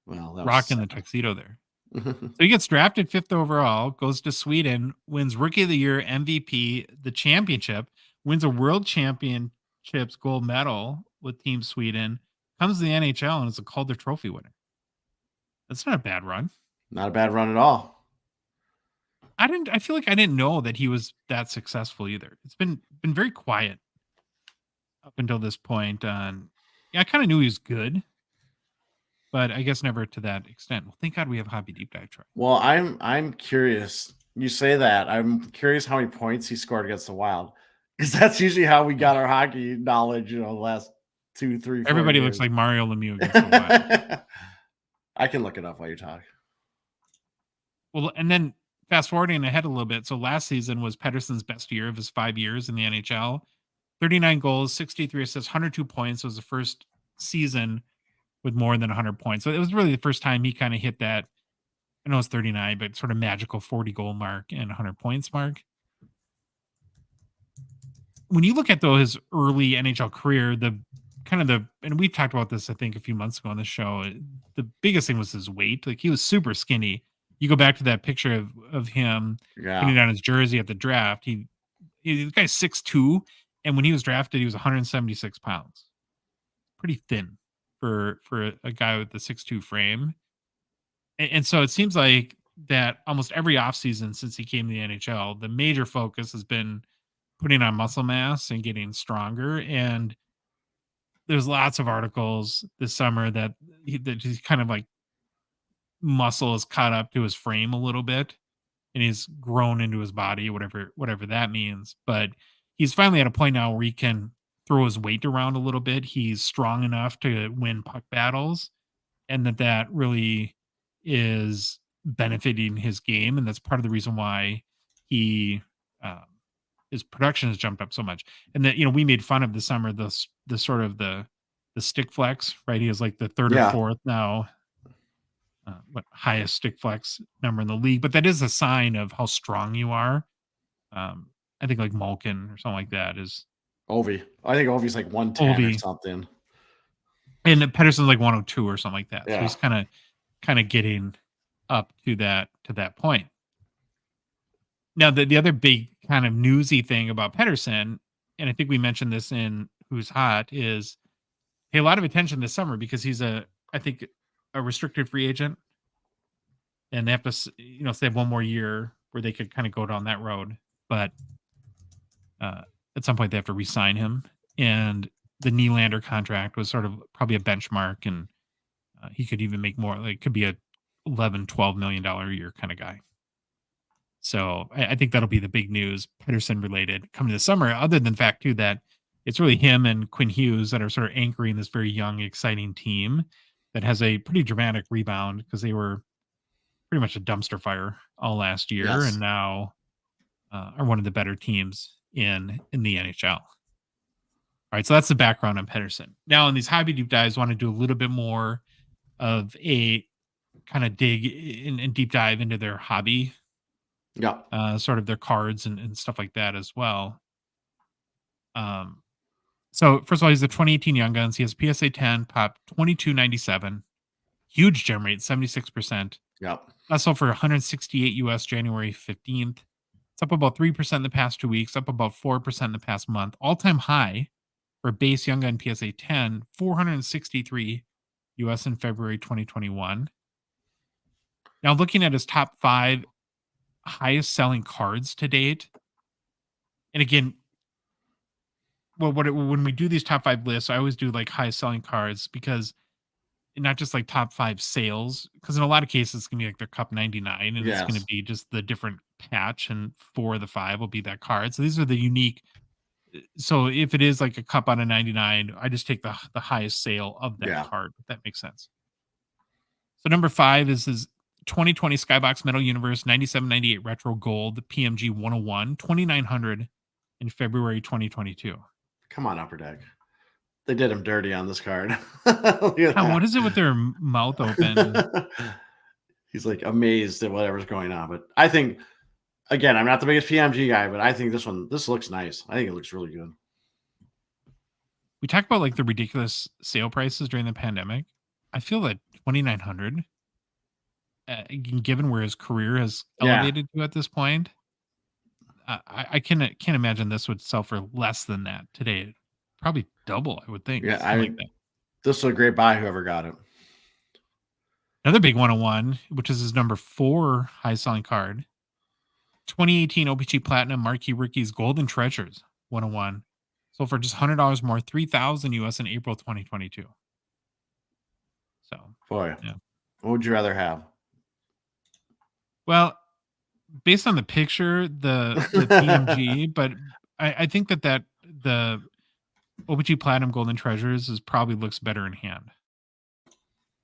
Well, rocking the tuxedo there. So he gets drafted 5th overall, goes to Sweden, wins Rookie of the Year, MVP, the championship, wins a World Championship Championships gold medal with Team Sweden, comes to the NHL and is a Calder Trophy winner. That's not a bad run. Not a bad run at all. I feel like I didn't know that he was that successful either. It's been very quiet up until this point. Yeah, I kind of knew he was good, but I guess never to that extent. Well, thank God we have Hobby Deep Dive, Troy. Well, I'm curious. You say that. I'm curious how many points he scored against the Wild, because that's usually how we got our hockey knowledge. The last 2, 3, 4 Everybody years. looks like Mario Lemieux against the Wild. I can look it up while you talk. Well, and then fast forwarding ahead a little bit. So last season was Pettersson's best year of his 5 years in the NHL. 39 goals, 63 assists, 102 points. It was the first season with more than 100 points. So it was really the first time he kind of hit that. I know it's 39, but sort of magical 40 goal mark and 100 points mark. When you look at though his early NHL career, and we've talked about this I think a few months ago on the show, the biggest thing was his weight. Like he was super skinny. You go back to that picture of him putting on his jersey at the draft. The guy's 6'2", and when he was drafted, he was 176 pounds. Pretty thin for a guy with the 6'2" frame. And so it seems like that almost every offseason since he came to the NHL, the major focus has been putting on muscle mass and getting stronger. And there's lots of articles this summer that he's kind of like muscle is caught up to his frame a little bit and he's grown into his body, whatever that means. But he's finally at a point now where he can throw his weight around a little bit. He's strong enough to win puck battles, and that really is benefiting his game. And that's part of the reason why he his production has jumped up so much. And that, we made fun of this summer, the sort of the stick flex, right? He has like the third or fourth now, highest stick flex number in the league, but that is a sign of how strong you are. I think like Malkin or something like that is Ovi. I think Ovi's like 110 or something. And Pettersson's like 102 or something like that. Yeah. So he's kind of getting up to that point. Now, the other big kind of newsy thing about Pettersson, and I think we mentioned this in Who's Hot, is pay a lot of attention this summer because he's I think a restricted free agent, and they have to, so they have one more year where they could kind of go down that road, but at some point they have to re-sign him, and the Nylander contract was sort of probably a benchmark, and he could even make more, like could be a $11-12 million a year kind of guy. So I think that'll be the big news, Pettersson related, coming this summer, other than the fact too that it's really him and Quinn Hughes that are sort of anchoring this very young, exciting team that has a pretty dramatic rebound because they were pretty much a dumpster fire all last year, and now are one of the better teams in the NHL. All right, so that's the background on Pettersson. Now, in these hobby deep dives, I want to do a little bit more of a kind of dig and deep dive into their hobby. Yeah. Sort of their cards and stuff like that as well. So first of all, he's the 2018 Young Guns. He has PSA 10, pop 22.97, huge gem rate, 76%. Yep. That's all for 168 US January 15th. It's up about 3% in the past 2 weeks, up about 4% in the past month. All-time high for base Young Gun PSA 10, 463 US in February 2021. Now looking at his top 5 highest selling cards to date, and again, well, when we do these top 5 lists, I always do like highest selling cards because not just like top 5 sales, because in a lot of cases it's gonna be like their Cup 99, and it's gonna be just the different patch, and 4 of the 5 will be that card. So these are the unique. So if it is like a Cup out of 99, I just take the highest sale of that card, if that makes sense. So number 5 is his 2020 Skybox Metal Universe 97-98 Retro Gold PMG 101, 2,900 in February 2022. Come on, Upper Deck. They did him dirty on this card. What is it with their mouth open? He's like amazed at whatever's going on. But I think, again, I'm not the biggest PMG guy, but I think this looks nice. I think it looks really good. We talked about like the ridiculous sale prices during the pandemic. I feel that 2,900, given where his career has elevated to at this point, I can't imagine this would sell for less than that today. probably double, I would think. Yeah, Something like that. this was a great buy, whoever got it. Another big 101, which is his number 4 high selling card. 2018 OPG Platinum Marquee Rookies Golden Treasures 101. Sold for just $100 more, $3,000 US in April 2022. So, Boy, yeah. What would you rather have? Well, based on the picture, the PMG, but I think that the OPG Platinum Golden Treasures probably looks better in hand.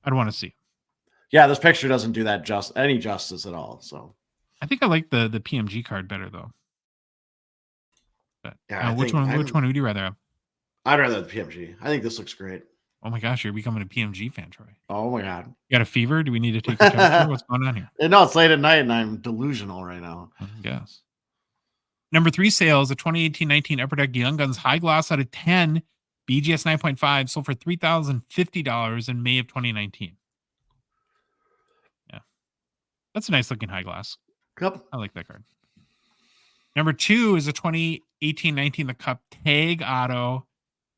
I'd want to see. Yeah, this picture doesn't do that any justice at all. So I think I like the PMG card better though. But yeah, which one would you rather have? I'd rather the PMG. I think this looks great. Oh my gosh, you're becoming a PMG fan, Troy. Oh my god. You got a fever? Do we need to take your temperature? What's going on here? No, it's late at night and I'm delusional right now. I guess. Number 3 sales, a 2018-19 Upper Deck Young Guns High Gloss out of 10, BGS 9.5, sold for $3,050 in May of 2019. Yeah. That's a nice looking high gloss. Yep. I like that card. Number 2 is a 2018-19 The Cup Tag Auto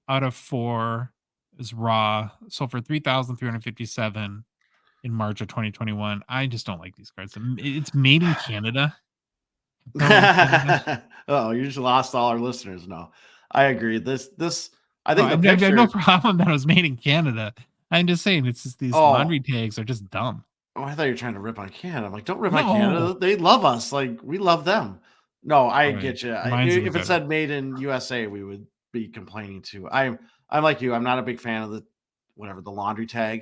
out of 4 is raw, sold for $3,357 in March of 2021. I just don't like these cards. It's made in Canada. Oh, you just lost all our listeners. No, I agree. This I think I have no problem that it was made in Canada. I'm just saying it's just these laundry tags are just dumb. Oh, I thought you were trying to rip on Canada. I'm like, don't rip on Canada. They love us. Like, we love them. No, I get you. If it said made in USA, we would be complaining too. I'm like you. I'm not a big fan of the laundry tag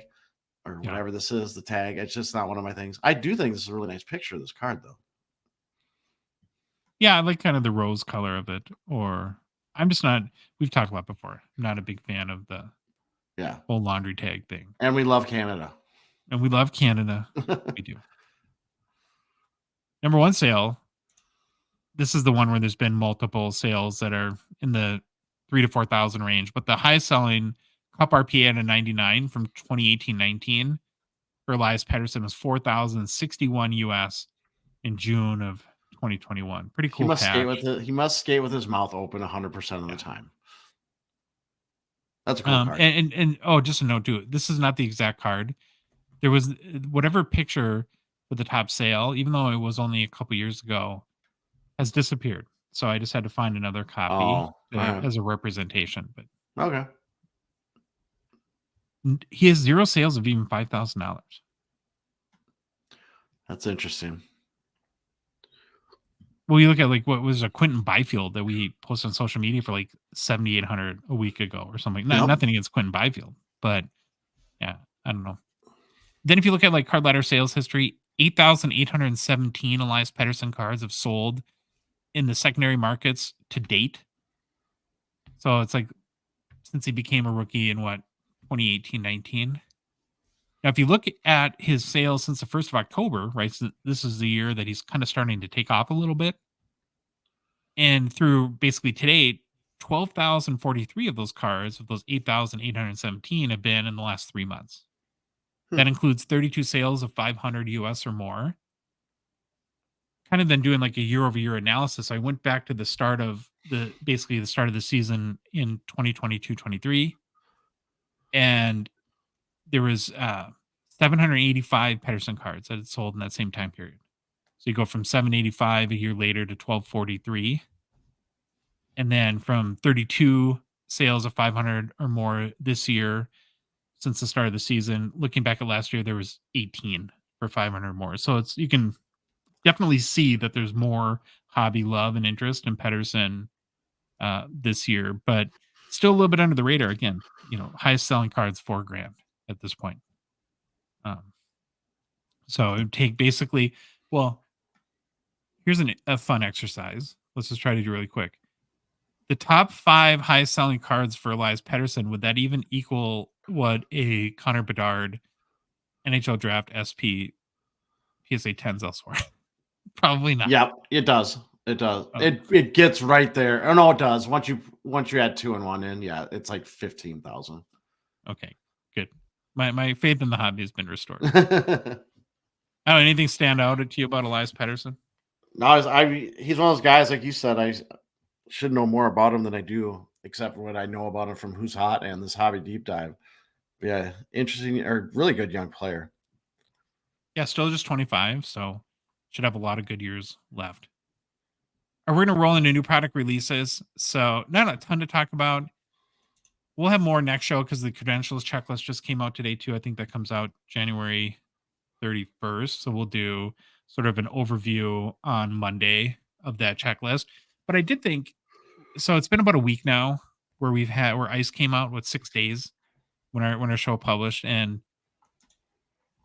or whatever this is, the tag. It's just not one of my things. I do think this is a really nice picture of this card, though. Yeah, I like kind of the rose color of it. Or I'm just not. We've talked about before. I'm not a big fan of the whole laundry tag thing. And we love Canada. And we love Canada. We do. Number 1 sale. This is the one where there's been multiple sales that are in the 3,000 to 4,000 range, but the highest selling Cup RPA at a 99 from 2018-19 for Elias Pettersson was $4,061 US in June of 2021. Pretty cool. He must skate with his mouth open 100% of the time. That's a cool card. And just a note too. This is not the exact card. There was whatever picture for the top sale, even though it was only a couple years ago, has disappeared. So I just had to find another copy as a representation. But okay, he has 0 sales of even $5,000. That's interesting. Well, you look at like what was a Quentin Byfield that we posted on social media for like 7,800 a week ago or something. Nothing against Quentin Byfield, but yeah, I don't know. Then if you look at like card ladder sales history, 8,817 Elias Pettersson cards have sold in the secondary markets to date. So it's like since he became a rookie in 2018-19. Now, if you look at his sales since the 1st of October, right? So this is the year that he's kind of starting to take off a little bit. And through basically today, 12,043 of those cards, of those 8,817, have been in the last 3 months. That includes 32 sales of 500 US or more. Kind of then doing like a year-over-year analysis. I went back to the start of the season in 2022-23, and there was 785 Pettersson cards that had sold in that same time period. So you go from 785 a year later to 1243, and then from 32 sales of 500 or more this year since the start of the season. Looking back at last year, there was 18 for 500 or more. So you can definitely see that there's more hobby love and interest in Pettersson this year, but still a little bit under the radar. Again, highest selling cards $4,000 at this point. So it would take basically, here's a fun exercise. Let's just try to do really quick. The top 5 highest selling cards for Elias Pettersson, would that even equal what a Connor Bedard NHL Draft SP PSA 10s elsewhere? Probably not. Yep, it does. It does. Okay. It gets right there. Oh no, it does. Once you add 2 and 1 in, yeah, it's like 15,000. Okay, good. My faith in the hobby has been restored. Anything stand out to you about Elias Pettersson? No, he's one of those guys, like you said, I should know more about him than I do. except for what I know about him from Who's Hot and this hobby deep dive. But yeah, interesting or really good young player. Yeah, still just 25, so should have a lot of good years left. We're going to roll into new product releases, so not a ton to talk about. We'll have more next show because the credentials checklist just came out today too. I think that comes out January 31st. So we'll do sort of an overview on Monday of that checklist. But I did think so. It's been about a week now where where Ice came out with 6 days when our show published, and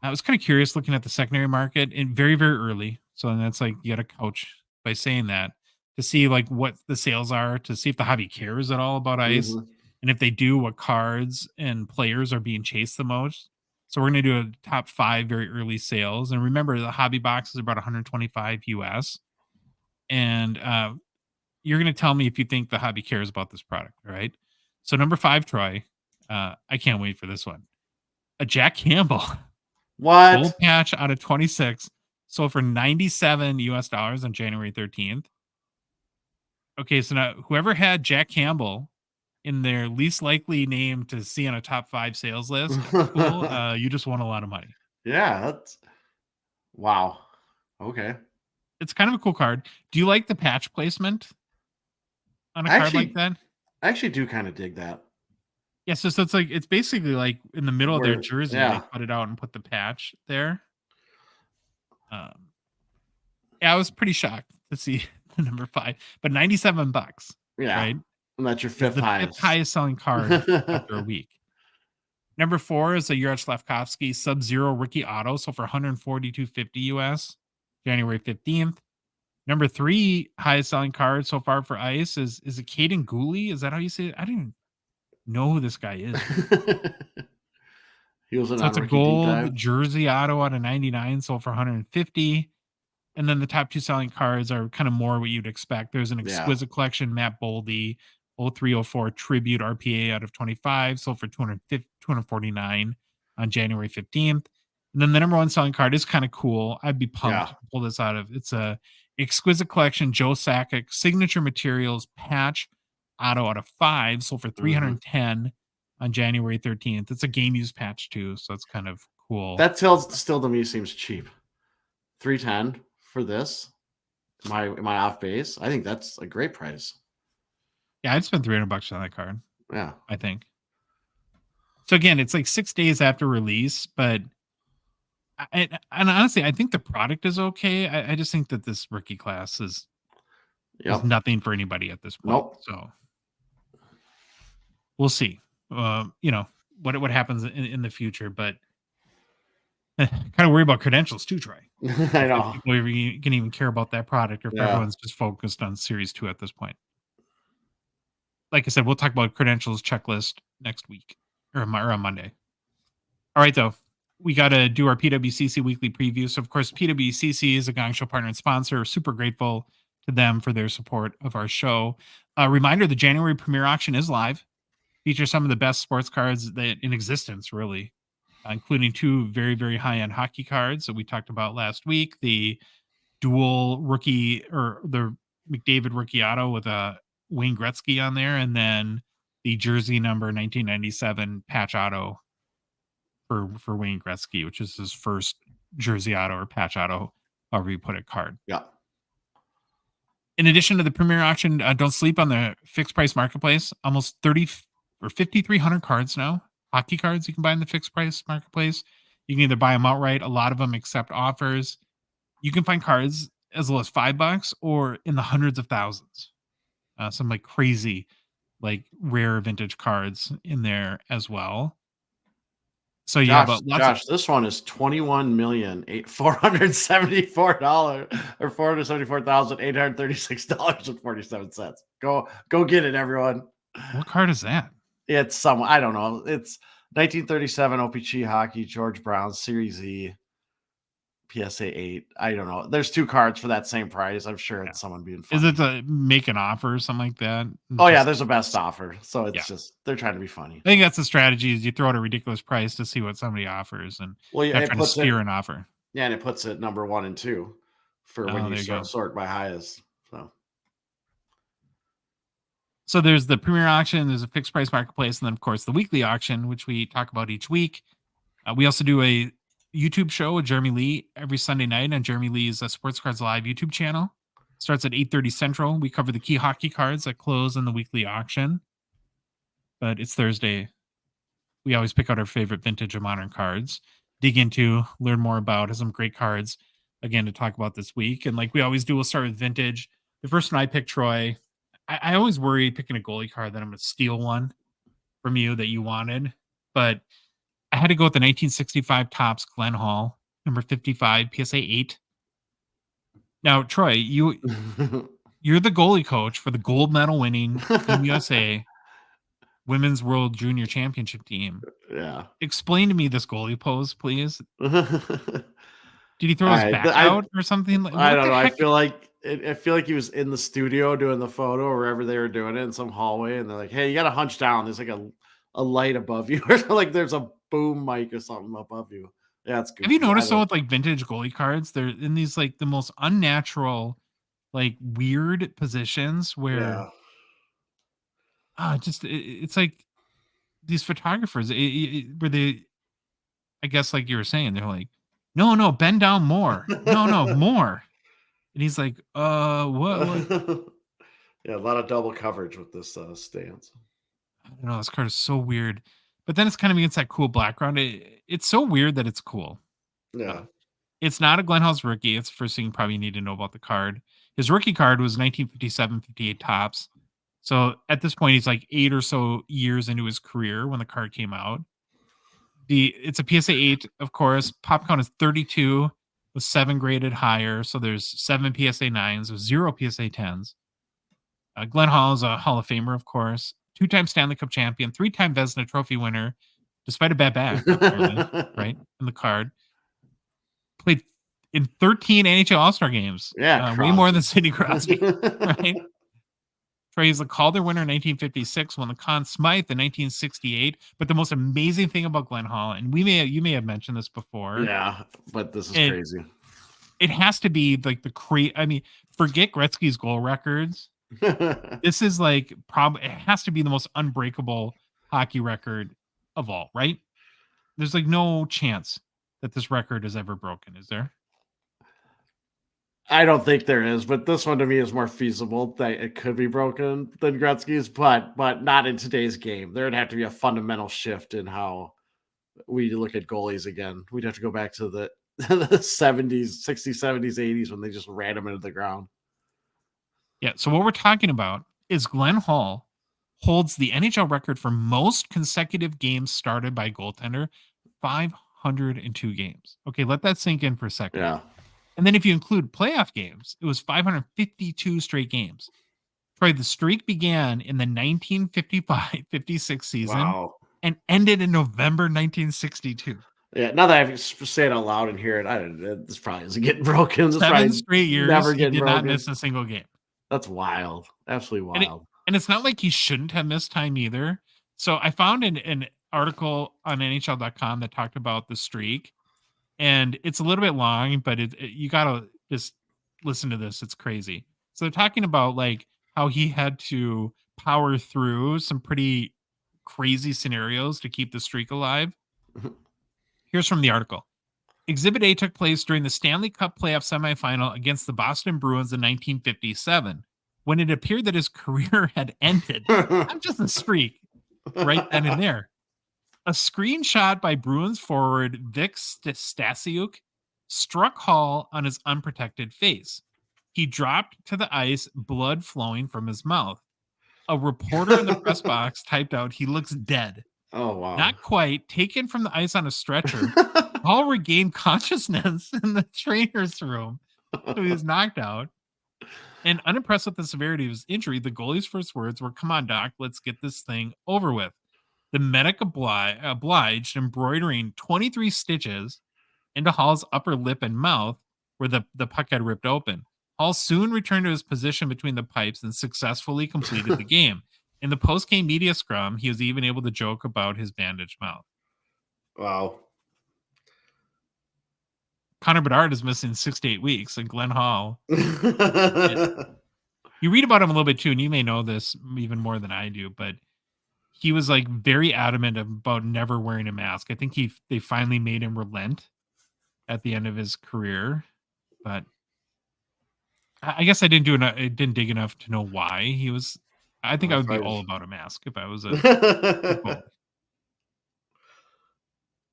I was kind of curious looking at the secondary market and very very early. So that's like you got to couch by saying that to see like what the sales are, to see if the hobby cares at all about Ice, Mhm. and if they do, what cards and players are being chased the most. So we're going to do a top 5 very early sales, and remember the hobby box is about 125 US, and you're going to tell me if you think the hobby cares about this product, all right? So number 5, Troy, I can't wait for this one. A Jack Campbell gold What? patch out of 26 sold for 97 US dollars on January 13th. Okay, so now whoever had Jack Campbell in their least likely name to see on a top 5 sales list, cool, you just won a lot of money. Yeah, that's wow. Okay. It's kind of a cool card. Do you like the patch placement on a I card like actually that? I actually do kind of dig that. Yeah, so it's like it's basically like in the middle of their Where jersey, they yeah. cut it out and put the patch there. Um, yeah, I was pretty shocked to see the number 5, but $97, Yeah. right? And that's your Is fifth the 5th highest. highest selling card after a week. Number 4 is a Yuri Slavkovsky Sub-Zero rookie auto, so for 142.50 US, January 15th. Number 3 highest selling card so far for Ice is it Caden Gooley? Is that how you say it? I don't even know who this guy is. He was So on it's a Rookie Deep gold Dive. jersey auto out of 99, sold for 150. And then the top 2 selling cards are kind of more what you'd expect. There's an Yeah. exquisite collection, Matt Boldy, 0304 Tribute RPA out of 25, sold for 249 on January 15th. And then the number 1 selling card is kind of cool. I'd be pumped Yeah. to pull this out of. It's a exquisite collection, Joe Sakic signature materials patch auto out of 5, sold for Mhm. 310 on January 13th. It's a game use patch too, so it's kind of cool. That still to me seems cheap. 310 for this. Am I off base? I think that's a great price. Yeah, I'd spend $300 on that card, Yeah. I think. So again, it's like 6 days after release, but and honestly, I think the product is okay. I just think that this rookie class is Yep. nothing for anybody at this point. Nope. So we'll see. You know, what happens in the future, but kind of worry about credentials too, Troy. I If know. people can even care about that product, or if Yeah. everyone's just focused on Series 2 at this point. Like I said, we'll talk about credentials checklist next week or on Monday. All right, though. We got to do our PWCC weekly preview. So, of course, PWCC is a Gongshow partner and sponsor. Super grateful to them for their support of our show. A reminder, the January premiere auction is live. Features some of the best sports cards that in existence, really, including 2 very, very high-end hockey cards that we talked about last week. The dual rookie, or the McDavid rookie auto with a Wayne Gretzky on there, and then the jersey number 1997 patch auto for Wayne Gretzky, which is his first jersey auto or patch auto, however you put it, card. Yeah. In addition to the premier auction, don't sleep on the fixed price marketplace. Almost 30 or 5,300 cards now. Hockey cards you can buy in the fixed price marketplace. You can either buy them outright. A lot of them accept offers. You can find cards as low as $5 or in the hundreds of thousands. Some like crazy, like rare vintage cards in there as well. So yeah, but lots of This one is $21,474 or $474,836.47. Go get it, everyone. what card is that? It's some I don't know. It's 1937 OPC hockey, George Brown, Series E, PSA 8. I don't know. There's 2 cards for that same price. I'm sure it's someone being funny. Is it to make an offer or something like that? Oh yeah, there's a best offer. So it's Yeah. just they're trying to be funny. I think that's the strategy: is you throw out a ridiculous price to see what somebody offers, and Well, yeah, not it trying to puts steer it an offer. yeah, and it puts it number 1 and 2 for when Oh, you there you go. sort by highest. So So there's the premier auction, there's a fixed price marketplace, and then of course the weekly auction, which we talk about each week. We also do a YouTube show with Jeremy Lee every Sunday night on Jeremy Lee's Sports Cards Live YouTube channel. Starts at 8:30 Central. We cover the key hockey cards that close in the weekly auction. But it's Thursday. We always pick out our favorite vintage and modern cards, dig into, learn more about. Has some great cards, again, to talk about this week. And like we always do, we'll start with vintage. The first one I picked, Troy. I always worry picking a goalie card that I'm going to steal one from you that you wanted. But I had to go with the 1965 Topps Glenn Hall, number 55, PSA 8. Now, Troy, you're the goalie coach for the gold medal winning Team USA Women's World Junior Championship team. Yeah. Explain to me this goalie pose, please. Did he throw All his right, back out or something? I don't know. I feel like he was in the studio doing the photo or wherever they were doing it in some hallway, and they're like, "Hey, you got to hunch down. There's like a light above you, or like there's a boom mic or something above you." Yeah, it's good. Have you noticed though with like vintage goalie cards, they're in these like the most unnatural, like weird positions where it's like these photographers where they, I guess like you were saying, they're like, no, bend down more. No, more. And he's like, what? Yeah, a lot of double coverage with this stance. I don't know. This card is so weird. But then it's kind of against that cool background. It's so weird that it's cool. Yeah. It's not a Glenn Hall's rookie. It's the first thing you probably need to know about the card. His rookie card was 1957-58 Topps. So at this point, he's like 8 or so years into his career when the card came out. It's a PSA 8, of course. Pop count is 32 with 7 graded higher. So there's 7 PSA 9s, with 0 PSA 10s. Glenn Hall is a Hall of Famer, of course. 2-time Stanley Cup champion, 3-time Vezina Trophy winner, despite a bad back, apparently, right? In the card. Played in 13 NHL All-Star games. Yeah, way more than Sidney Crosby, right? He's the Calder winner in 1956, won the Conn Smythe in 1968. But the most amazing thing about Glenn Hall, and you may have mentioned this before. Yeah, but this is crazy. It has to be like forget Gretzky's goal records. This is like it has to be the most unbreakable hockey record of all, right? There's like no chance that this record is ever broken, is there? I don't think there is, but this one to me is more feasible that it could be broken than Gretzky's, but not in today's game. There would have to be a fundamental shift in how we look at goalies again. We'd have to go back to the 70s, 60s, 70s, 80s when they just ran them into the ground. Yeah, so what we're talking about is Glenn Hall holds the NHL record for most consecutive games started by a goaltender, 502 games. Okay, let that sink in for a second. Yeah. And then if you include playoff games, it was 552 straight games. Troy, the streak began in the 1955-56 season and ended in November 1962. Yeah, now that I have to say it out loud and hear it, this probably isn't getting broken. 7 straight years, never he did not miss a single game. That's wild. Absolutely wild. And it's not like he shouldn't have missed time either. So I found an article on NHL.com that talked about the streak. And it's a little bit long, but you got to just listen to this. It's crazy. So they're talking about like how he had to power through some pretty crazy scenarios to keep the streak alive. Here's from the article. Exhibit A took place during the Stanley Cup playoff semifinal against the Boston Bruins in 1957, when it appeared that his career had ended. Not just a streak, right then and there. A screenshot by Bruins forward Vic Stasiuk struck Hall on his unprotected face. He dropped to the ice, blood flowing from his mouth. A reporter in the press box typed out, "He looks dead." Oh, wow. Not quite. Taken from the ice on a stretcher, Hall regained consciousness in the trainer's room. So he was knocked out. And unimpressed with the severity of his injury, the goalie's first words were, "Come on, Doc, let's get this thing over with." The medic obliged, embroidering 23 stitches into Hall's upper lip and mouth where the puck had ripped open. Hall soon returned to his position between the pipes and successfully completed the game. In the post-game media scrum, he was even able to joke about his bandaged mouth. Wow. Connor Bedard is missing 6 to 8 weeks, and Glenn Hall You read about him a little bit too, and you may know this even more than I do, but he was like very adamant about never wearing a mask. I think they finally made him relent at the end of his career, but I guess I didn't dig enough to know why he was. I think I would be all about a mask if I was a goalie.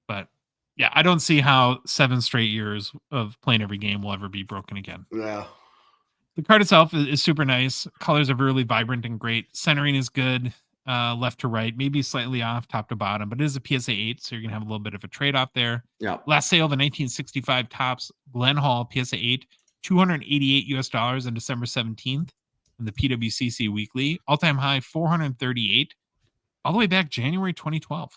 But yeah, I don't see how 7 straight years of playing every game will ever be broken again. Yeah. The card itself is super nice. Colors are really vibrant and great. Centering is good, left to right, maybe slightly off top to bottom, but it is a PSA 8, so you're going to have a little bit of a trade-off there. Yeah. Last sale, the 1965 Topps Glen Hall PSA 8, $288 on December 17th in the PWCC Weekly. All-time high, 438, all the way back January 2012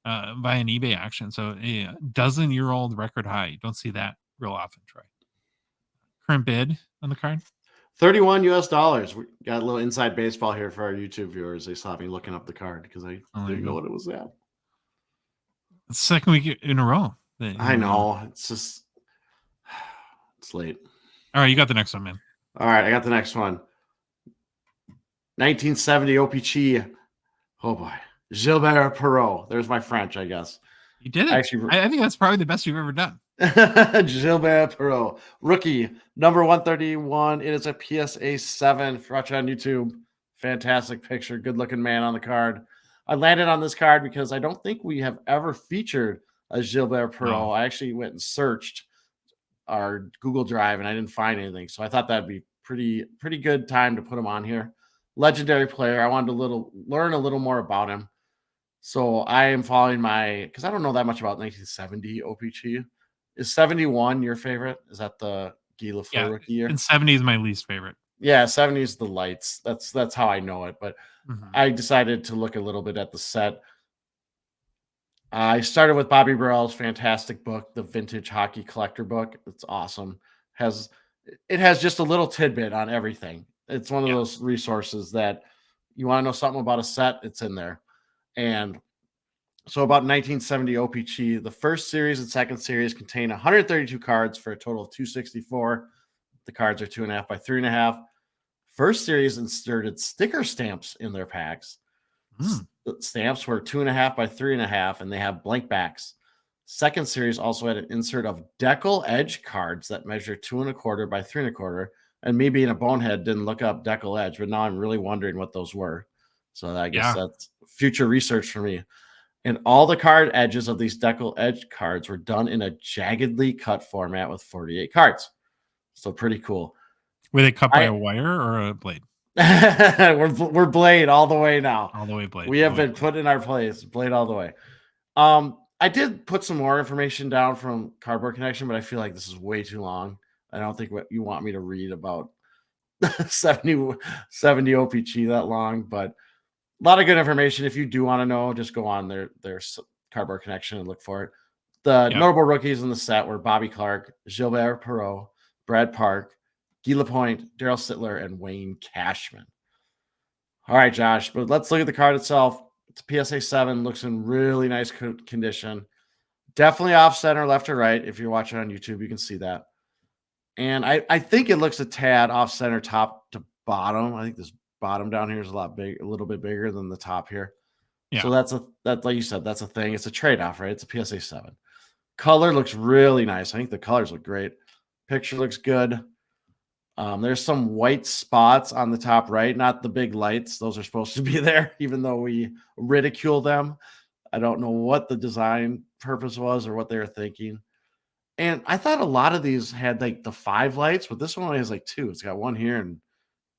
via an eBay auction. So a dozen-year-old record high. You don't see that real often, Troy. Current bid on the card? $31. We got a little inside baseball here for our YouTube viewers. They saw me looking up the card because I didn't know what it was at. It's the second week in a row. I know. It's just it's late. All right, you got the next one, man. All right, I got the next one. 1970 OPC. Oh boy. Gilbert Perreault. There's my French, I guess. You did it. Actually, I think that's probably the best you've ever done. Gilbert Perreault, rookie, number 131. It is a PSA 7 for watch on YouTube. Fantastic picture. Good looking man on the card. I landed on this card because I don't think we have ever featured a Gilbert Perreault. No. I actually went and searched our Google Drive and I didn't find anything. So I thought that'd be pretty good time to put him on here. Legendary player. I wanted to learn a little more about him. So I am following because I don't know that much about 1970 OPC. Is 71 your favorite? Is that the Guy Lafleur rookie year? And 70 is my least favorite. Yeah, 70 is the lights. That's how I know it. But I decided to look a little bit at the set. I started with Bobby Burrell's fantastic book, the Vintage Hockey Collector book. It's awesome. It has just a little tidbit on everything. It's one of those resources that you want to know something about a set, it's in there. And so about 1970 OPC, the first series and second series contain 132 cards for a total of 264. The cards are 2.5 by 3.5. First series inserted sticker stamps in their packs. The stamps were 2.5 by 3.5, and they have blank backs. Second series also had an insert of decal edge cards that measure 2.25 by 3.25. And me being a bonehead didn't look up decal edge, but now I'm really wondering what those were. So I guess that's future research for me. And all the card edges of these decal edge cards were done in a jaggedly cut format with 48 cards. So pretty cool. Were they cut by a wire or a blade? we're blade all the way now. All the way blade. We have been put in our place. Blade all the way. I did put some more information down from Cardboard Connection, but I feel like this is way too long. I don't think what you want me to read about 70 OPC that long, but a lot of good information. If you do want to know, just go on their Cardboard Connection and look for it. The notable rookies in the set were Bobby Clark, Gilbert Perreault, Brad Park, Guy Lapointe, Daryl Sittler, and Wayne Cashman. All right, Josh, but let's look at the card itself. It's a PSA 7, looks in really nice condition. Definitely off center, left or right. If you're watching on YouTube, you can see that. And I think it looks a tad off center, top to bottom. I think this bottom down here is a little bit bigger than the top here. Yeah. So that's like you said, that's a thing. It's a trade-off, right? It's a PSA 7. Color looks really nice. I think the colors look great. Picture looks good. There's some white spots on the top right, not the big lights. Those are supposed to be there, even though we ridicule them. I don't know what the design purpose was or what they were thinking. And I thought a lot of these had like the 5 lights, but this one only has like 2. It's got one here and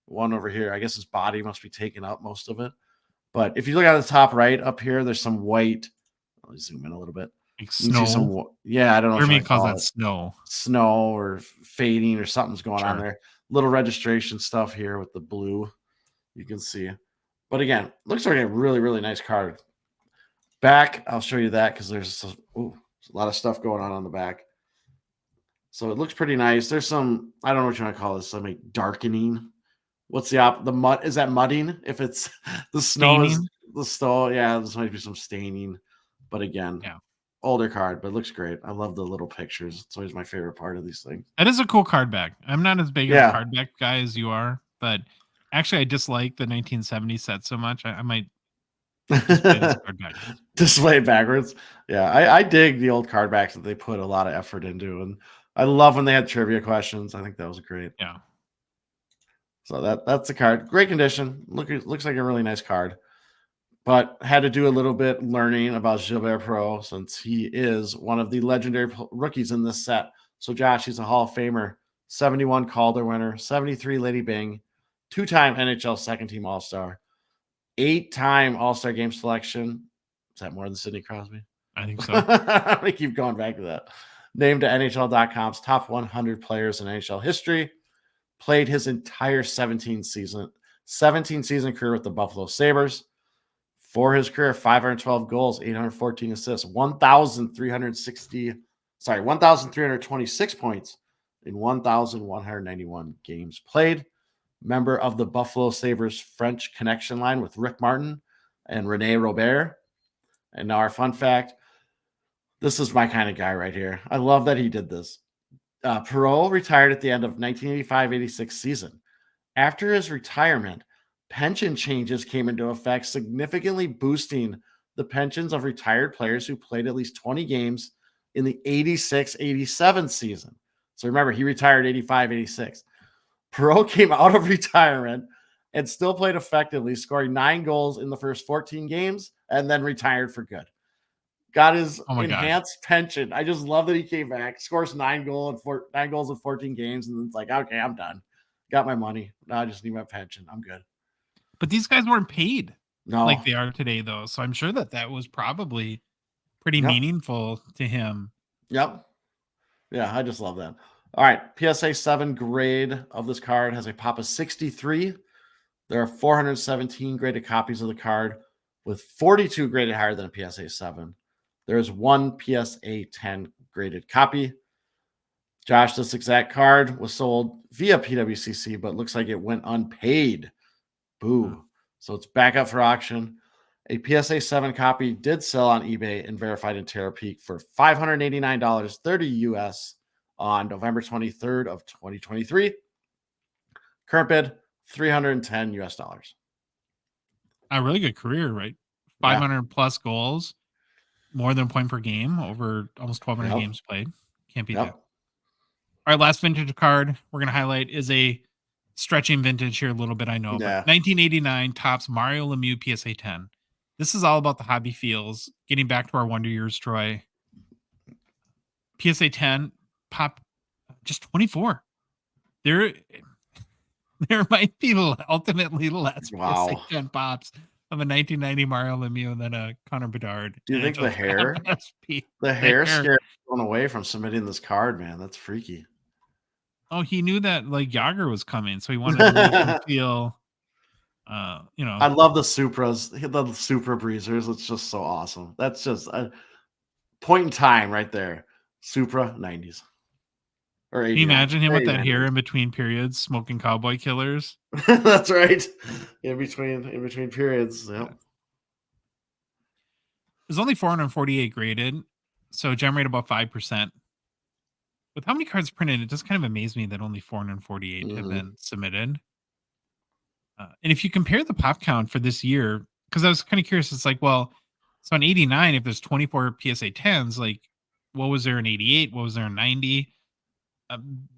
one over here. I guess his body must be taking up most of it. But if you look at the top right up here, there's some white. I'll zoom in a little bit. Like snow. I don't know. Jeremy calls that snow. Snow or fading or something's going on there. Little registration stuff here with the blue. You can see. But again, looks like a really, really nice card. Back, I'll show you that because there's a lot of stuff going on the back. So it looks pretty nice. There's some, I don't know what you want to call this, some like darkening. What's the mud? Is that mudding? If it's the snow staining. Is the snow, yeah, this might be some staining. But again, older card, but it looks great. I love the little pictures. It's always my favorite part of these things. That is a cool card back. I'm not as big of a card back guy as you are. but actually I dislike the 1970 set so much. I might display this card backwards. Display it backwards. Yeah, I dig the old card backs that they put a lot of effort into, and I love when they had trivia questions. I think that was great. Yeah. So that's the card. Great condition. Looks like a really nice card. But had to do a little bit learning about Gilbert Perreault since he is one of the legendary rookies in this set. So Josh, he's a Hall of Famer, 71 Calder winner, 73 Lady Byng, 2-time NHL second team All-Star, 8-time All-Star game selection. Is that more than Sidney Crosby? I think so. I'm going to keep going back to that. Named to NHL.com's top 100 players in NHL history. Played his entire 17 season career with the Buffalo Sabres. For his career, 512 goals, 814 assists, 1,326 points in 1,191 games played. Member of the Buffalo Sabres French connection line with Rick Martin and Rene Robert. And now our fun fact. This is my kind of guy right here. I love that he did this. Perreault retired at the end of 1985-86 season. After his retirement, pension changes came into effect, significantly boosting the pensions of retired players who played at least 20 games in the 86-87 season. So remember, he retired 85-86. Perreault came out of retirement and still played effectively, scoring 9 goals in the first 14 games and then retired for good. Got his enhanced pension. I just love that he came back, scores 9 goals in 14 games, and it's like, okay, I'm done. Got my money. Now I just need my pension. I'm good. But these guys weren't paid No, like they are today, though. So I'm sure that was probably pretty meaningful to him. Yep. Yeah, I just love that. All right. PSA 7 grade of this card has a pop of 63. There are 417 graded copies of the card, with 42 graded higher than a PSA 7. There is one PSA 10 graded copy. Josh, this exact card was sold via PWCC, but looks like it went unpaid. Boo. So it's back up for auction. A PSA 7 copy did sell on eBay and verified in Terra Peak for $589, 30 US on November 23rd of 2023. Current bid, $310 US. A really good career, right? 500 plus goals, more than a point per game, over almost 1,200 games played. Can't beat that. All right, last vintage card we're going to highlight is a stretching vintage here a little bit, I know. But 1989 Topps Mario Lemieux PSA 10. This is all about the hobby feels. Getting back to our Wonder Years, Troy. PSA 10 pop just 24. There might be ultimately less PSA 10 pops of a 1990 Mario Lemieux than a Connor Bedard. Do you think the hair scared going away from submitting this card, man? That's freaky. Oh, he knew that like Yager was coming, so he wanted to make him feel, I love the Supras, the Supra breezers. It's just so awesome. That's just a point in time right there. Supra 90s. Or 89. Can you imagine him with that hair in between periods, smoking cowboy killers? That's right. In between periods. Yep. There's only 448 graded, so gem rate about 5%. With how many cards printed, it does kind of amaze me that only 448 have been submitted. And if you compare the pop count for this year, because I was kind of curious, it's like, well, so in 89, if there's 24 PSA 10s, like what was there in 88? What was there in 90?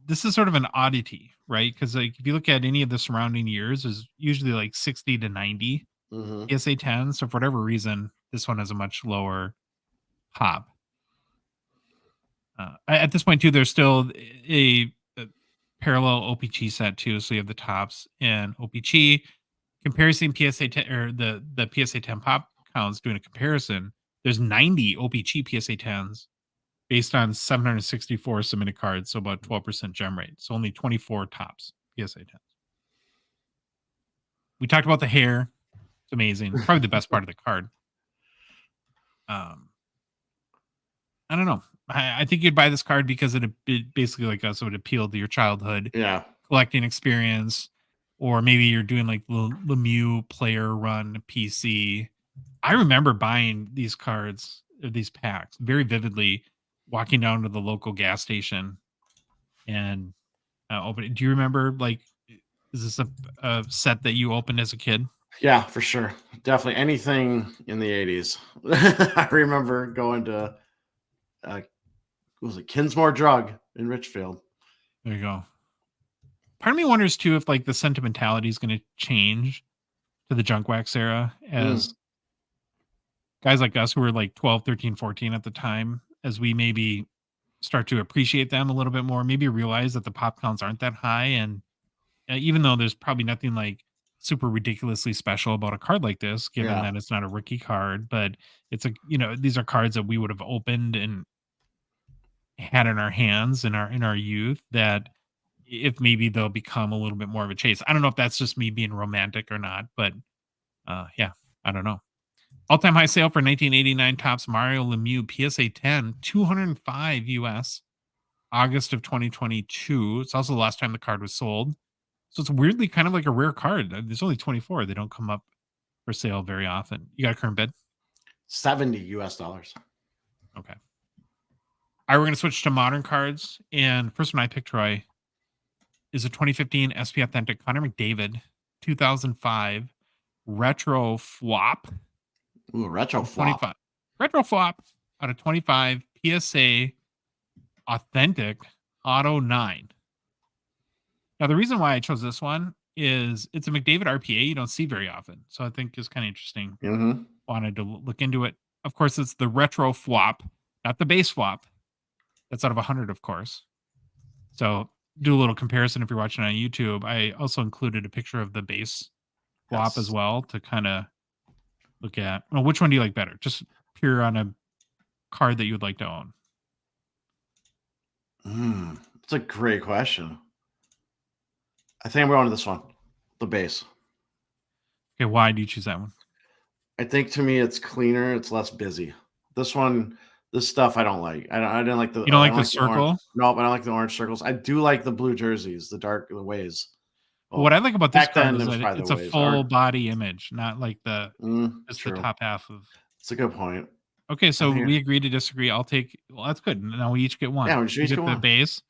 This is sort of an oddity, right? Because like if you look at any of the surrounding years, is usually like 60 to 90 PSA 10s. So for whatever reason, this one has a much lower pop. At this point, too, there's still a parallel OPG set too. So you have the Topps and OPG comparison PSA 10 or the PSA 10 pop counts. Doing a comparison, there's 90 OPG PSA 10s based on 764 submitted cards, so about 12% gem rate. So only 24 Topps PSA 10s. We talked about the hair. It's amazing. Probably the best part of the card. I don't know. I think you'd buy this card because it basically like us would appeal to your childhood collecting experience, or maybe you're doing like Lemieux player run PC. I remember buying these cards or these packs very vividly, walking down to the local gas station and opening. Do you remember like Is this a set that you opened as a kid? Yeah, for sure. Definitely anything in the 80s. I remember going to was it Kinsmore Drug in Richfield. There you go. Part of me wonders too if like the sentimentality is going to change to the junk wax era as guys like us who were like 12, 13, 14 at the time, as we maybe start to appreciate them a little bit more, maybe realize that the pop counts aren't that high. And even though there's probably nothing like super ridiculously special about a card like this, given Yeah. that it's not a rookie card, but it's these are cards that we would have opened and had in our hands in our youth, that if maybe they'll become a little bit more of a chase. I don't know if that's just me being romantic or not, but yeah, I don't know. All-time high sale for 1989 Topps Mario Lemieux PSA 10, 205 US, August of 2022. It's also the last time the card was sold. So it's weirdly kind of like a rare card. There's only 24. They don't come up for sale very often. You got a current bid? $70 US. Okay. All right, we're going to switch to modern cards. And first one I picked, Troy, is a 2015 SP Authentic Connor McDavid 2005 Retro Flop. Ooh, retro flop. 25. Retro Flop out of 25 PSA Authentic Auto 9. Now, the reason why I chose this one is it's a McDavid RPA you don't see very often. So I think is kind of interesting. Wanted to look into it. Of course, it's the Retro Flop, not the base flop. That's out of 100, of course. So do a little comparison if you're watching on YouTube. I also included a picture of the base flop as well to kind of look at. Well, which one do you like better? Just pure on a card that you would like to own. It's a great question. I think I'm going to this one, the base. Okay, why do you choose that one? I think to me it's cleaner, it's less busy. This one, this stuff I don't like. I didn't like the. You don't like the circle? No, I don't like the orange circles. I do like the blue jerseys, the ways. Well, what I like about this card is that it's a full body image, not like the just the top half of. It's a good point. Okay, so we agree to disagree. I'll take. Well, that's good. Now we each get one. Yeah, we each get the base,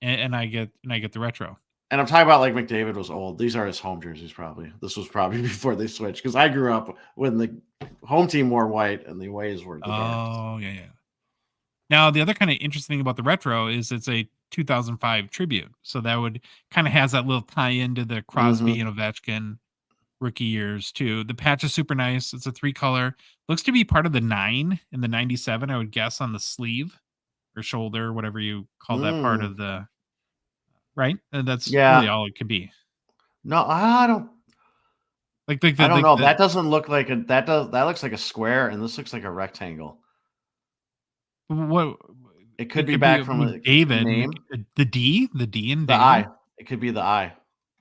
and I get the retro. And I'm talking about like McDavid was old. These are his home jerseys, probably. This was probably before they switched, because I grew up when the home team wore white and the aways were the dark. Yeah. Now, the other kind of interesting thing about the retro is it's a 2005 tribute. So that would kind of has that little tie into the Crosby and Ovechkin rookie years too. The patch is super nice. It's a 3-color. Looks to be part of the 9 in the 97, I would guess, on the sleeve or shoulder, whatever you call that part of the right. And that's really all it could be. No, I don't. I don't know. That doesn't look like that looks like a square, and this looks like a rectangle. What it could be back from David name. The D in the David? I. It could be the I.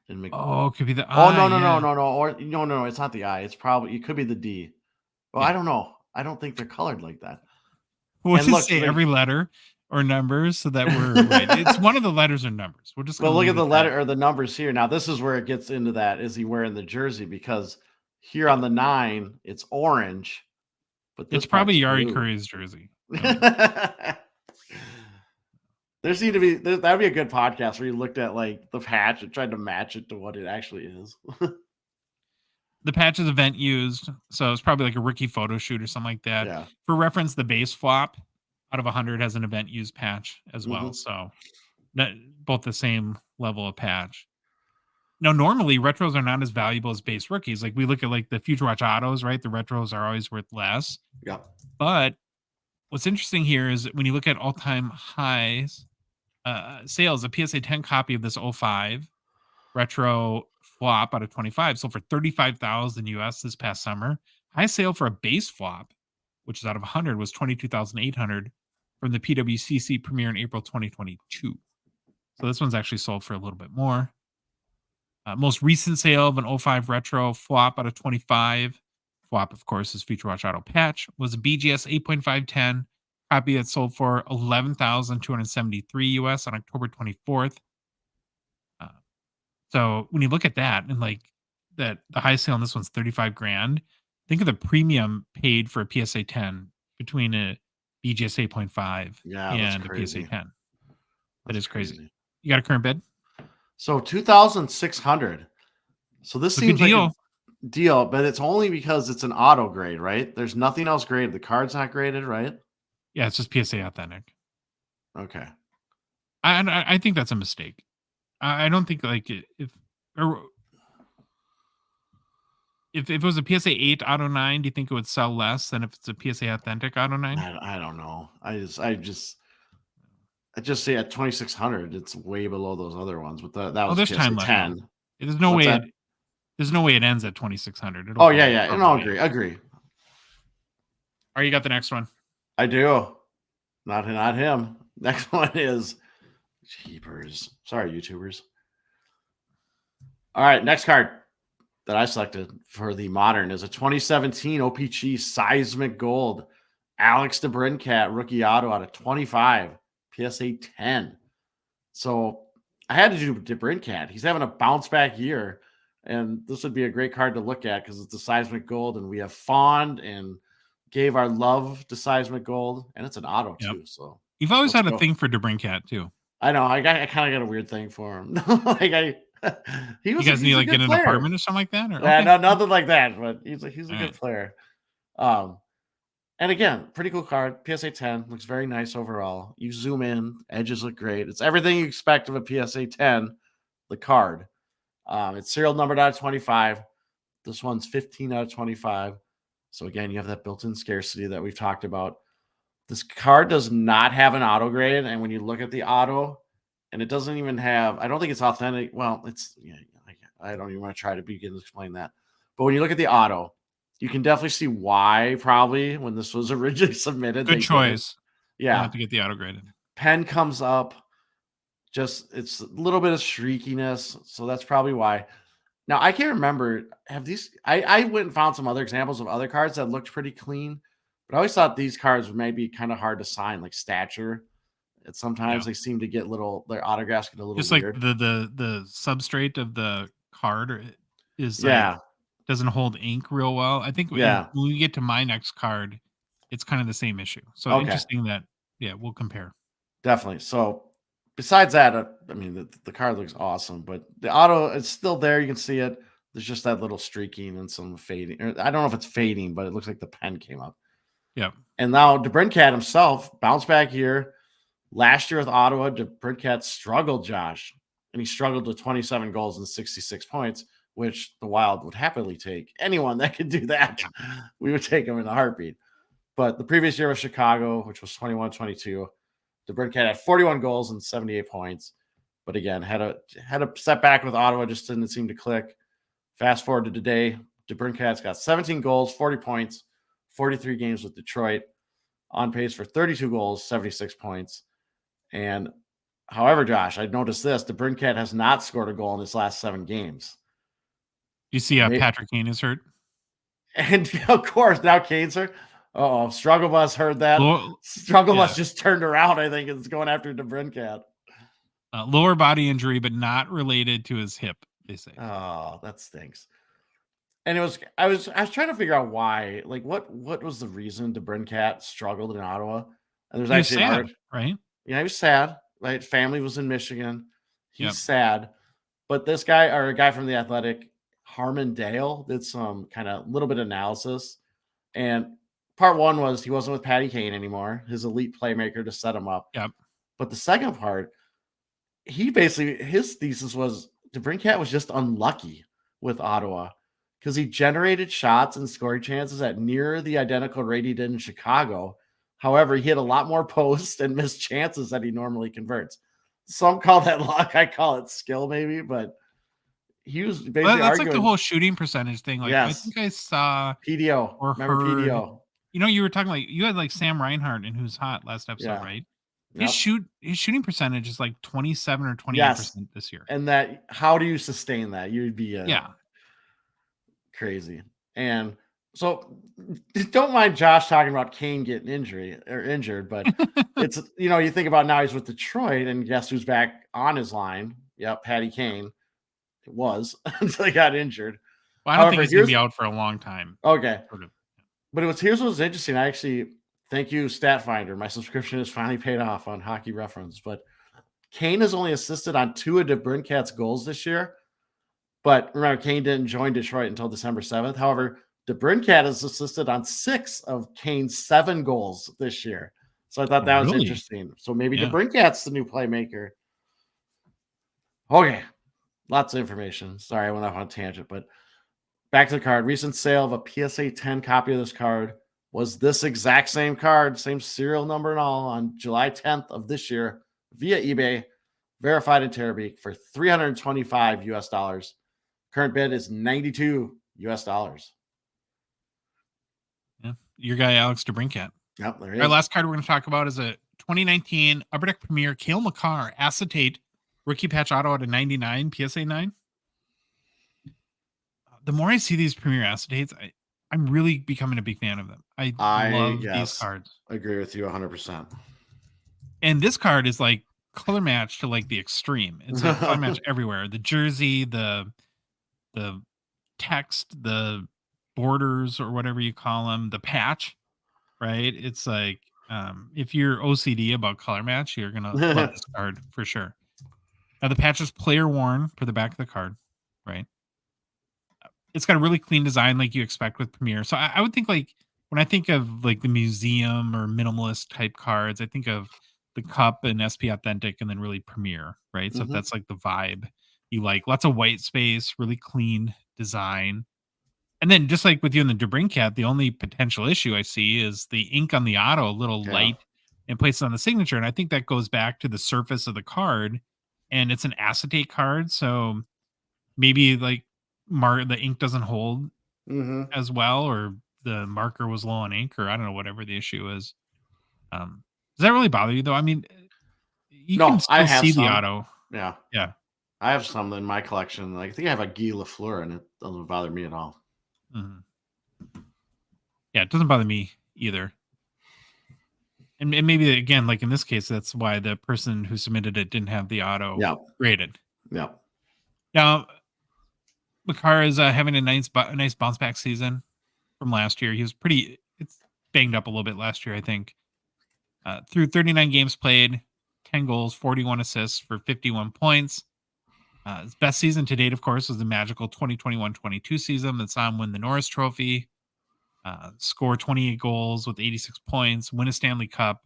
It could be the I. Oh no. Or no, it's not the I. It could be the D. Well, I don't know. I don't think they're colored like that. We'll just say every letter or numbers so that we're right. It's one of the letters or numbers. We're just look at the letter or the numbers here. Now this is where it gets into that. Is he wearing the jersey? Because here on the 9, it's orange, but it's probably Yari Curry's jersey. There seemed to be that'd be a good podcast where you looked at like the patch and tried to match it to what it actually is. The patch is event used, so it's probably like a rookie photo shoot or something like that. Yeah. For reference, the base flop out of 100 has an event used patch as well, so that both the same level of patch. Now, normally retros are not as valuable as base rookies. Like we look at like the Future Watch autos, right? The retros are always worth less. Yeah. But what's interesting here is when you look at all-time highs sales, a PSA 10 copy of this 05 retro flop out of 25 sold for 35,000 US this past summer. High sale for a base flop, which is out of 100, was 22,800 from the PWCC premiere in April 2022. So this one's actually sold for a little bit more. Most recent sale of an 05 retro flop out of 25. Flop, of course, is Future Watch Auto Patch. Was a BGS 8.510 copy that sold for 11,273 US on October 24th. So when you look at that and like that, the high sale on this one's 35 grand. Think of the premium paid for a PSA 10 between a BGS 8.5 and a PSA 10. That is crazy. You got a current bid? So 2,600. So this It's a seems good like deal. a deal, but it's only because it's an auto grade, right? There's nothing else graded. The card's not graded, right? Yeah, it's just PSA authentic. Okay. I think that's a mistake. I don't think like if it was a PSA 8 auto 9, do you think it would sell less than if it's a PSA authentic auto 9? I don't know. I just say at 2,600, it's way below those other ones. But that Oh, was there's PSA time left though. 10. There's no What's way that? it ends at 2,600. It'll Oh yeah, go yeah. over No, that. agree. All right, you got the next one. I do. Not him. Next one is Jeepers. Sorry, YouTubers. All right, next card that I selected for the modern is a 2017 OPG Seismic Gold Alex DeBrincat rookie auto out of 25 PSA 10. So I had to do DeBrincat. He's having a bounce back year, and this would be a great card to look at because it's a Seismic Gold, and we have fawned and gave our love to Seismic Gold, and it's an auto too. So You've always let's had a go. thing for DeBrincat too. I know. I kind of got a weird thing for him. He was. You guys need he's to a like good get an player. apartment or something like that, or Yeah, okay. no, nothing like that. But he's a All good right. player. And again, pretty cool card. PSA 10 looks very nice overall. You zoom in, edges look great. It's everything you expect of a PSA 10. The card. It's serial numbered out of 25. This one's 15 out of 25. So again, you have that built-in scarcity that we've talked about. This card does not have an auto grade, and when you look at the auto, and it doesn't even have, I don't think it's authentic. Well, it's, yeah, I don't even want to try to begin to explain that. But when you look at the auto, you can definitely see why probably when this was originally submitted. Good choice. Yeah. Not to get the auto graded. Pen comes up. Just it's a little bit of streakiness. So that's probably why. Now I can't remember. Have these I went and found some other examples of other cards that looked pretty clean, but I always thought these cards were maybe kind of hard to sign, like stature. And sometimes they seem to get their autographs get a little just weird. like the substrate of the card is Yeah. like doesn't hold ink real well. I think Yeah. when we get to my next card, it's kind of the same issue. So Okay. interesting that we'll compare. Definitely. So besides that, I mean, the card looks awesome, but the auto, it's still there. You can see it. There's just that little streaking and some fading. I don't know if it's fading, but it looks like the pen came up. Yeah. And now DeBrincat himself bounced back here. Last year with Ottawa, DeBrincat struggled, Josh, and he struggled with 27 goals and 66 points, which the Wild would happily take. Anyone that could do that, we would take him in a heartbeat. But the previous year was Chicago, which was 21-22. DeBrincat had 41 goals and 78 points. But again, had a setback with Ottawa, just didn't seem to click. Fast forward to today, DeBrincat's got 17 goals, 40 points, 43 games with Detroit, on pace for 32 goals, 76 points. And however, Josh, I noticed this: DeBrincat has not scored a goal in his last 7 games. You see, Patrick Kane is hurt, and of course now Kane's hurt. Oh, Struggle Bus heard that. Struggle Bus just turned around. I think it's going after DeBrincat. Lower body injury, but not related to his hip. They say. Oh, that stinks. And I was trying to figure out why. Like, what was the reason DeBrincat struggled in Ottawa? And there's actually sad, right? Yeah, he was sad. Right, family was in Michigan. He's sad. But this guy, or a guy from the Athletic, Harmon Dale, did some kind of little bit of analysis. And part one was he wasn't with Patty Kane anymore, his elite playmaker to set him up. Yep. But the second part, his thesis was DeBrincat was just unlucky with Ottawa because he generated shots and scoring chances at near the identical rate he did in Chicago. However, he hit a lot more posts and missed chances that he normally converts. Some call that luck. I call it skill, maybe, but he was basically that's arguing, like the whole shooting percentage thing. Like, I think I saw PDO or remember heard, PDO. You know, you were talking like you had like Sam Reinhart in Who's Hot last episode, right? His shooting percentage is like 27 or 28% this year. And that, how do you sustain that? You'd be crazy. And so don't mind Josh talking about Kane getting injured, but it's, you think about now he's with Detroit, and guess who's back on his line? Yep, Patty Kane. It was until he got injured. Well, I don't think he's going to be out for a long time. Okay. But here's what was interesting. I actually, thank you, StatFinder. My subscription is finally paid off on Hockey Reference. But Kane has only assisted on 2 of DeBrincat's goals this year. But remember, Kane didn't join Detroit until December 7th. However, DeBrincat has assisted on 6 of Kane's 7 goals this year. So I thought that was interesting. So maybe DeBrincat's the new playmaker. Okay. Lots of information. Sorry, I went off on a tangent, but back to the card. Recent sale of a PSA 10 copy of this card was this exact same card, same serial number and all, on July 10th of this year via eBay, verified in Terabik for $325 US. Current bid is $92 US. Yeah, your guy Alex DeBrincat. Yep, there he is. Our last card we're going to talk about is a 2019 Upper Deck Premier Cale Makar acetate rookie patch auto out of 99 PSA 9. The more I see these Premier acetates, I'm really becoming a big fan of them. I love these cards. I agree with you 100%. And this card is like color match to like the extreme. It's like color match everywhere. The jersey, the text, the borders or whatever you call them, the patch, right? It's like if you're OCD about color match, you're gonna love this card for sure. Now the patch is player worn for the back of the card, right? It's got a really clean design like you expect with Premier. So I would think like when I think of like the museum or minimalist type cards, I think of the Cup and SP Authentic and then really Premier, right? So if that's like the vibe you like, lots of white space, really clean design. And then just like with you in the DeBrincat, the only potential issue I see is the ink on the auto, a little light and placed on the signature. And I think that goes back to the surface of the card, and it's an acetate card. So maybe like the ink doesn't hold as well, or the marker was low on ink, or I don't know, whatever the issue is. Does that really bother you though? I mean, you can still see the auto. Yeah. Yeah. I have some in my collection. Like I think I have a Guy Lafleur, and it doesn't bother me at all. Yeah, it doesn't bother me either. And maybe again, like in this case, that's why the person who submitted it didn't have the auto graded. Yeah. Now, Makar is having a nice bounce back season from last year. He was it's banged up a little bit last year, I think. Through 39 games played, 10 goals, 41 assists for 51 points. His best season to date, of course, was the magical 2021-22 season that saw him win the Norris Trophy, score 28 goals with 86 points, win a Stanley Cup.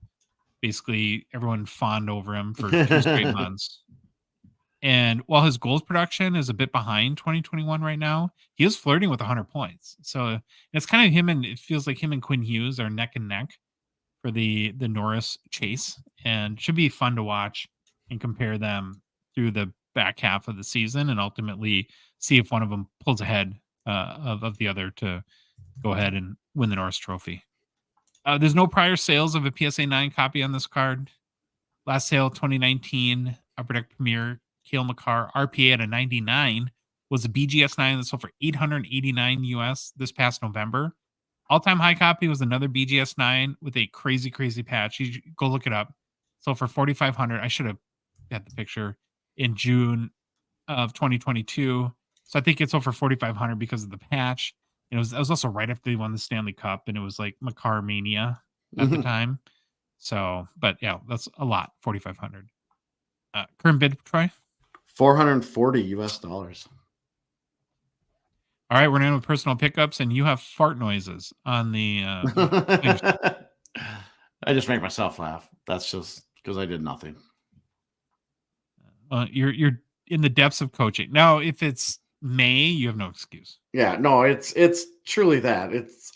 Basically, everyone fawned over him for 2 straight months. And while his goals production is a bit behind 2021 right now, he is flirting with 100 points. So it's kind of it feels like him and Quinn Hughes are neck and neck for the Norris chase, and should be fun to watch and compare them through the back half of the season and ultimately see if one of them pulls ahead of the other to go ahead and win the Norris Trophy. There's no prior sales of a PSA 9 copy on this card. Last sale 2019 Upper Deck Premier Cale Makar RPA at a 99 was a BGS 9 that sold for $889 US this past November. All-time high copy was another BGS 9 with a crazy patch. You go look it up. Sold for $4,500. I should have had the picture in June of 2022. So I think it sold for $4,500 because of the patch. And it was also right after they won the Stanley Cup, and it was like Makar Mania at the time. So, but yeah, that's a lot. $4,500. Current bid, Troy? $440 US. All right, we're going to with personal pickups, and you have fart noises on the. I just make myself laugh. That's just because I did nothing. You're in the depths of coaching now. If it's May, you have no excuse. Yeah, no, it's truly that. It's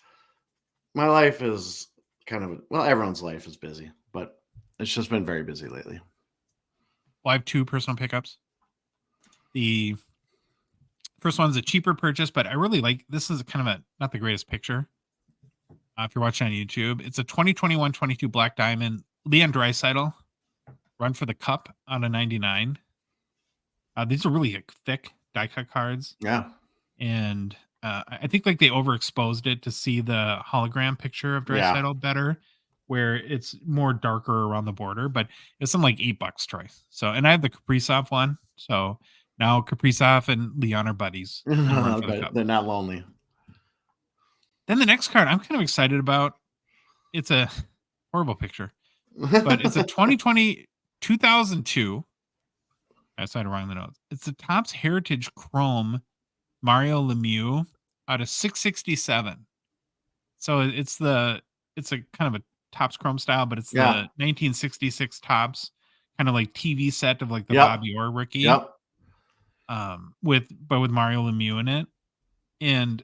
my life is kind of everyone's life is busy, but it's just been very busy lately. Well, I have 2 personal pickups. The first one's a cheaper purchase, but I really like this. Is kind of not the greatest picture. If you're watching on YouTube, it's a 2021-22 Black Diamond Leon Draisaitl run for the Cup on a 99. These are really thick die cut cards. Yeah. And I think like they overexposed it to see the hologram picture of Draisaitl better, where it's more darker around the border, but it's something like $8, Troy. So, and I have the Kaprizov one. So now Kaprizov and Leon are buddies. They're not lonely. Then the next card I'm kind of excited about. It's a horrible picture, but it's a 2002 I said it wrong in the notes. It's the Topps Heritage Chrome Mario Lemieux out of 667. So it's a kind of a Topps Chrome style, but it's the 1966 Topps kind of like TV set of like the Bobby Orr rookie. Yep. With Mario Lemieux in it. And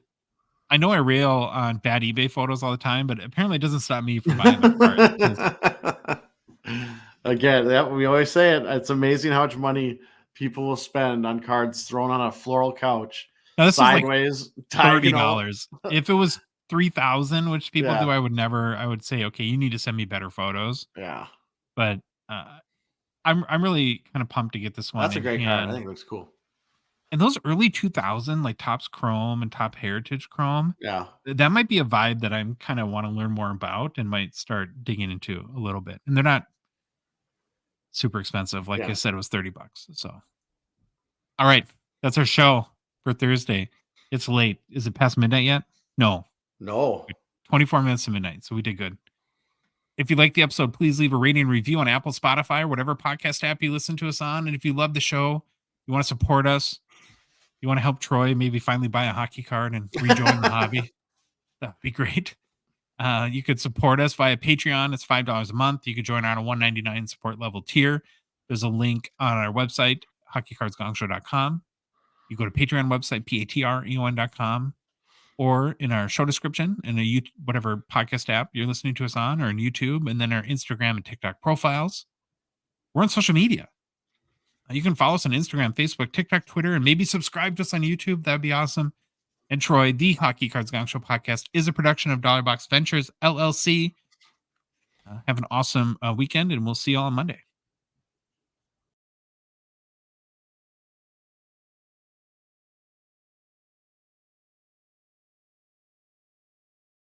I know I rail on bad eBay photos all the time, but apparently it doesn't stop me from buying the card. Again, we always say it. It's amazing how much money people will spend on cards thrown on a floral couch. Now, this sideways, is like $30. If it was $3,000, which people do, I would say, okay, you need to send me better photos. Yeah. But I'm really kind of pumped to get this one. That's a great card. I think it looks cool. And those early 2000 like Topps Chrome and Top Heritage Chrome, that might be a vibe that I'm kind of want to learn more about and might start digging into a little bit. And they're not super expensive. Like I said, it was $30. So, all right, that's our show for Thursday. It's late. Is it past midnight yet? No. 24 minutes to midnight. So we did good. If you like the episode, please leave a rating and review on Apple, Spotify, or whatever podcast app you listen to us on. And if you love the show, you want to support us, you want to help Troy maybe finally buy a hockey card and rejoin the hobby, that'd be great. You could support us via Patreon. It's $5 a month. You could join on a $1.99 support level tier. There's a link on our website, hockeycardsgongshow.com. You go to Patreon website, patreon.com, or in our show description in a whatever podcast app you're listening to us on, or in YouTube, and then our Instagram and TikTok profiles. We're on social media. You can follow us on Instagram, Facebook, TikTok, Twitter, and maybe subscribe to us on YouTube. That would be awesome. And Troy, the Hockey Cards Gong Show podcast is a production of Dollar Box Ventures, LLC. Have an awesome weekend, and we'll see you all on Monday.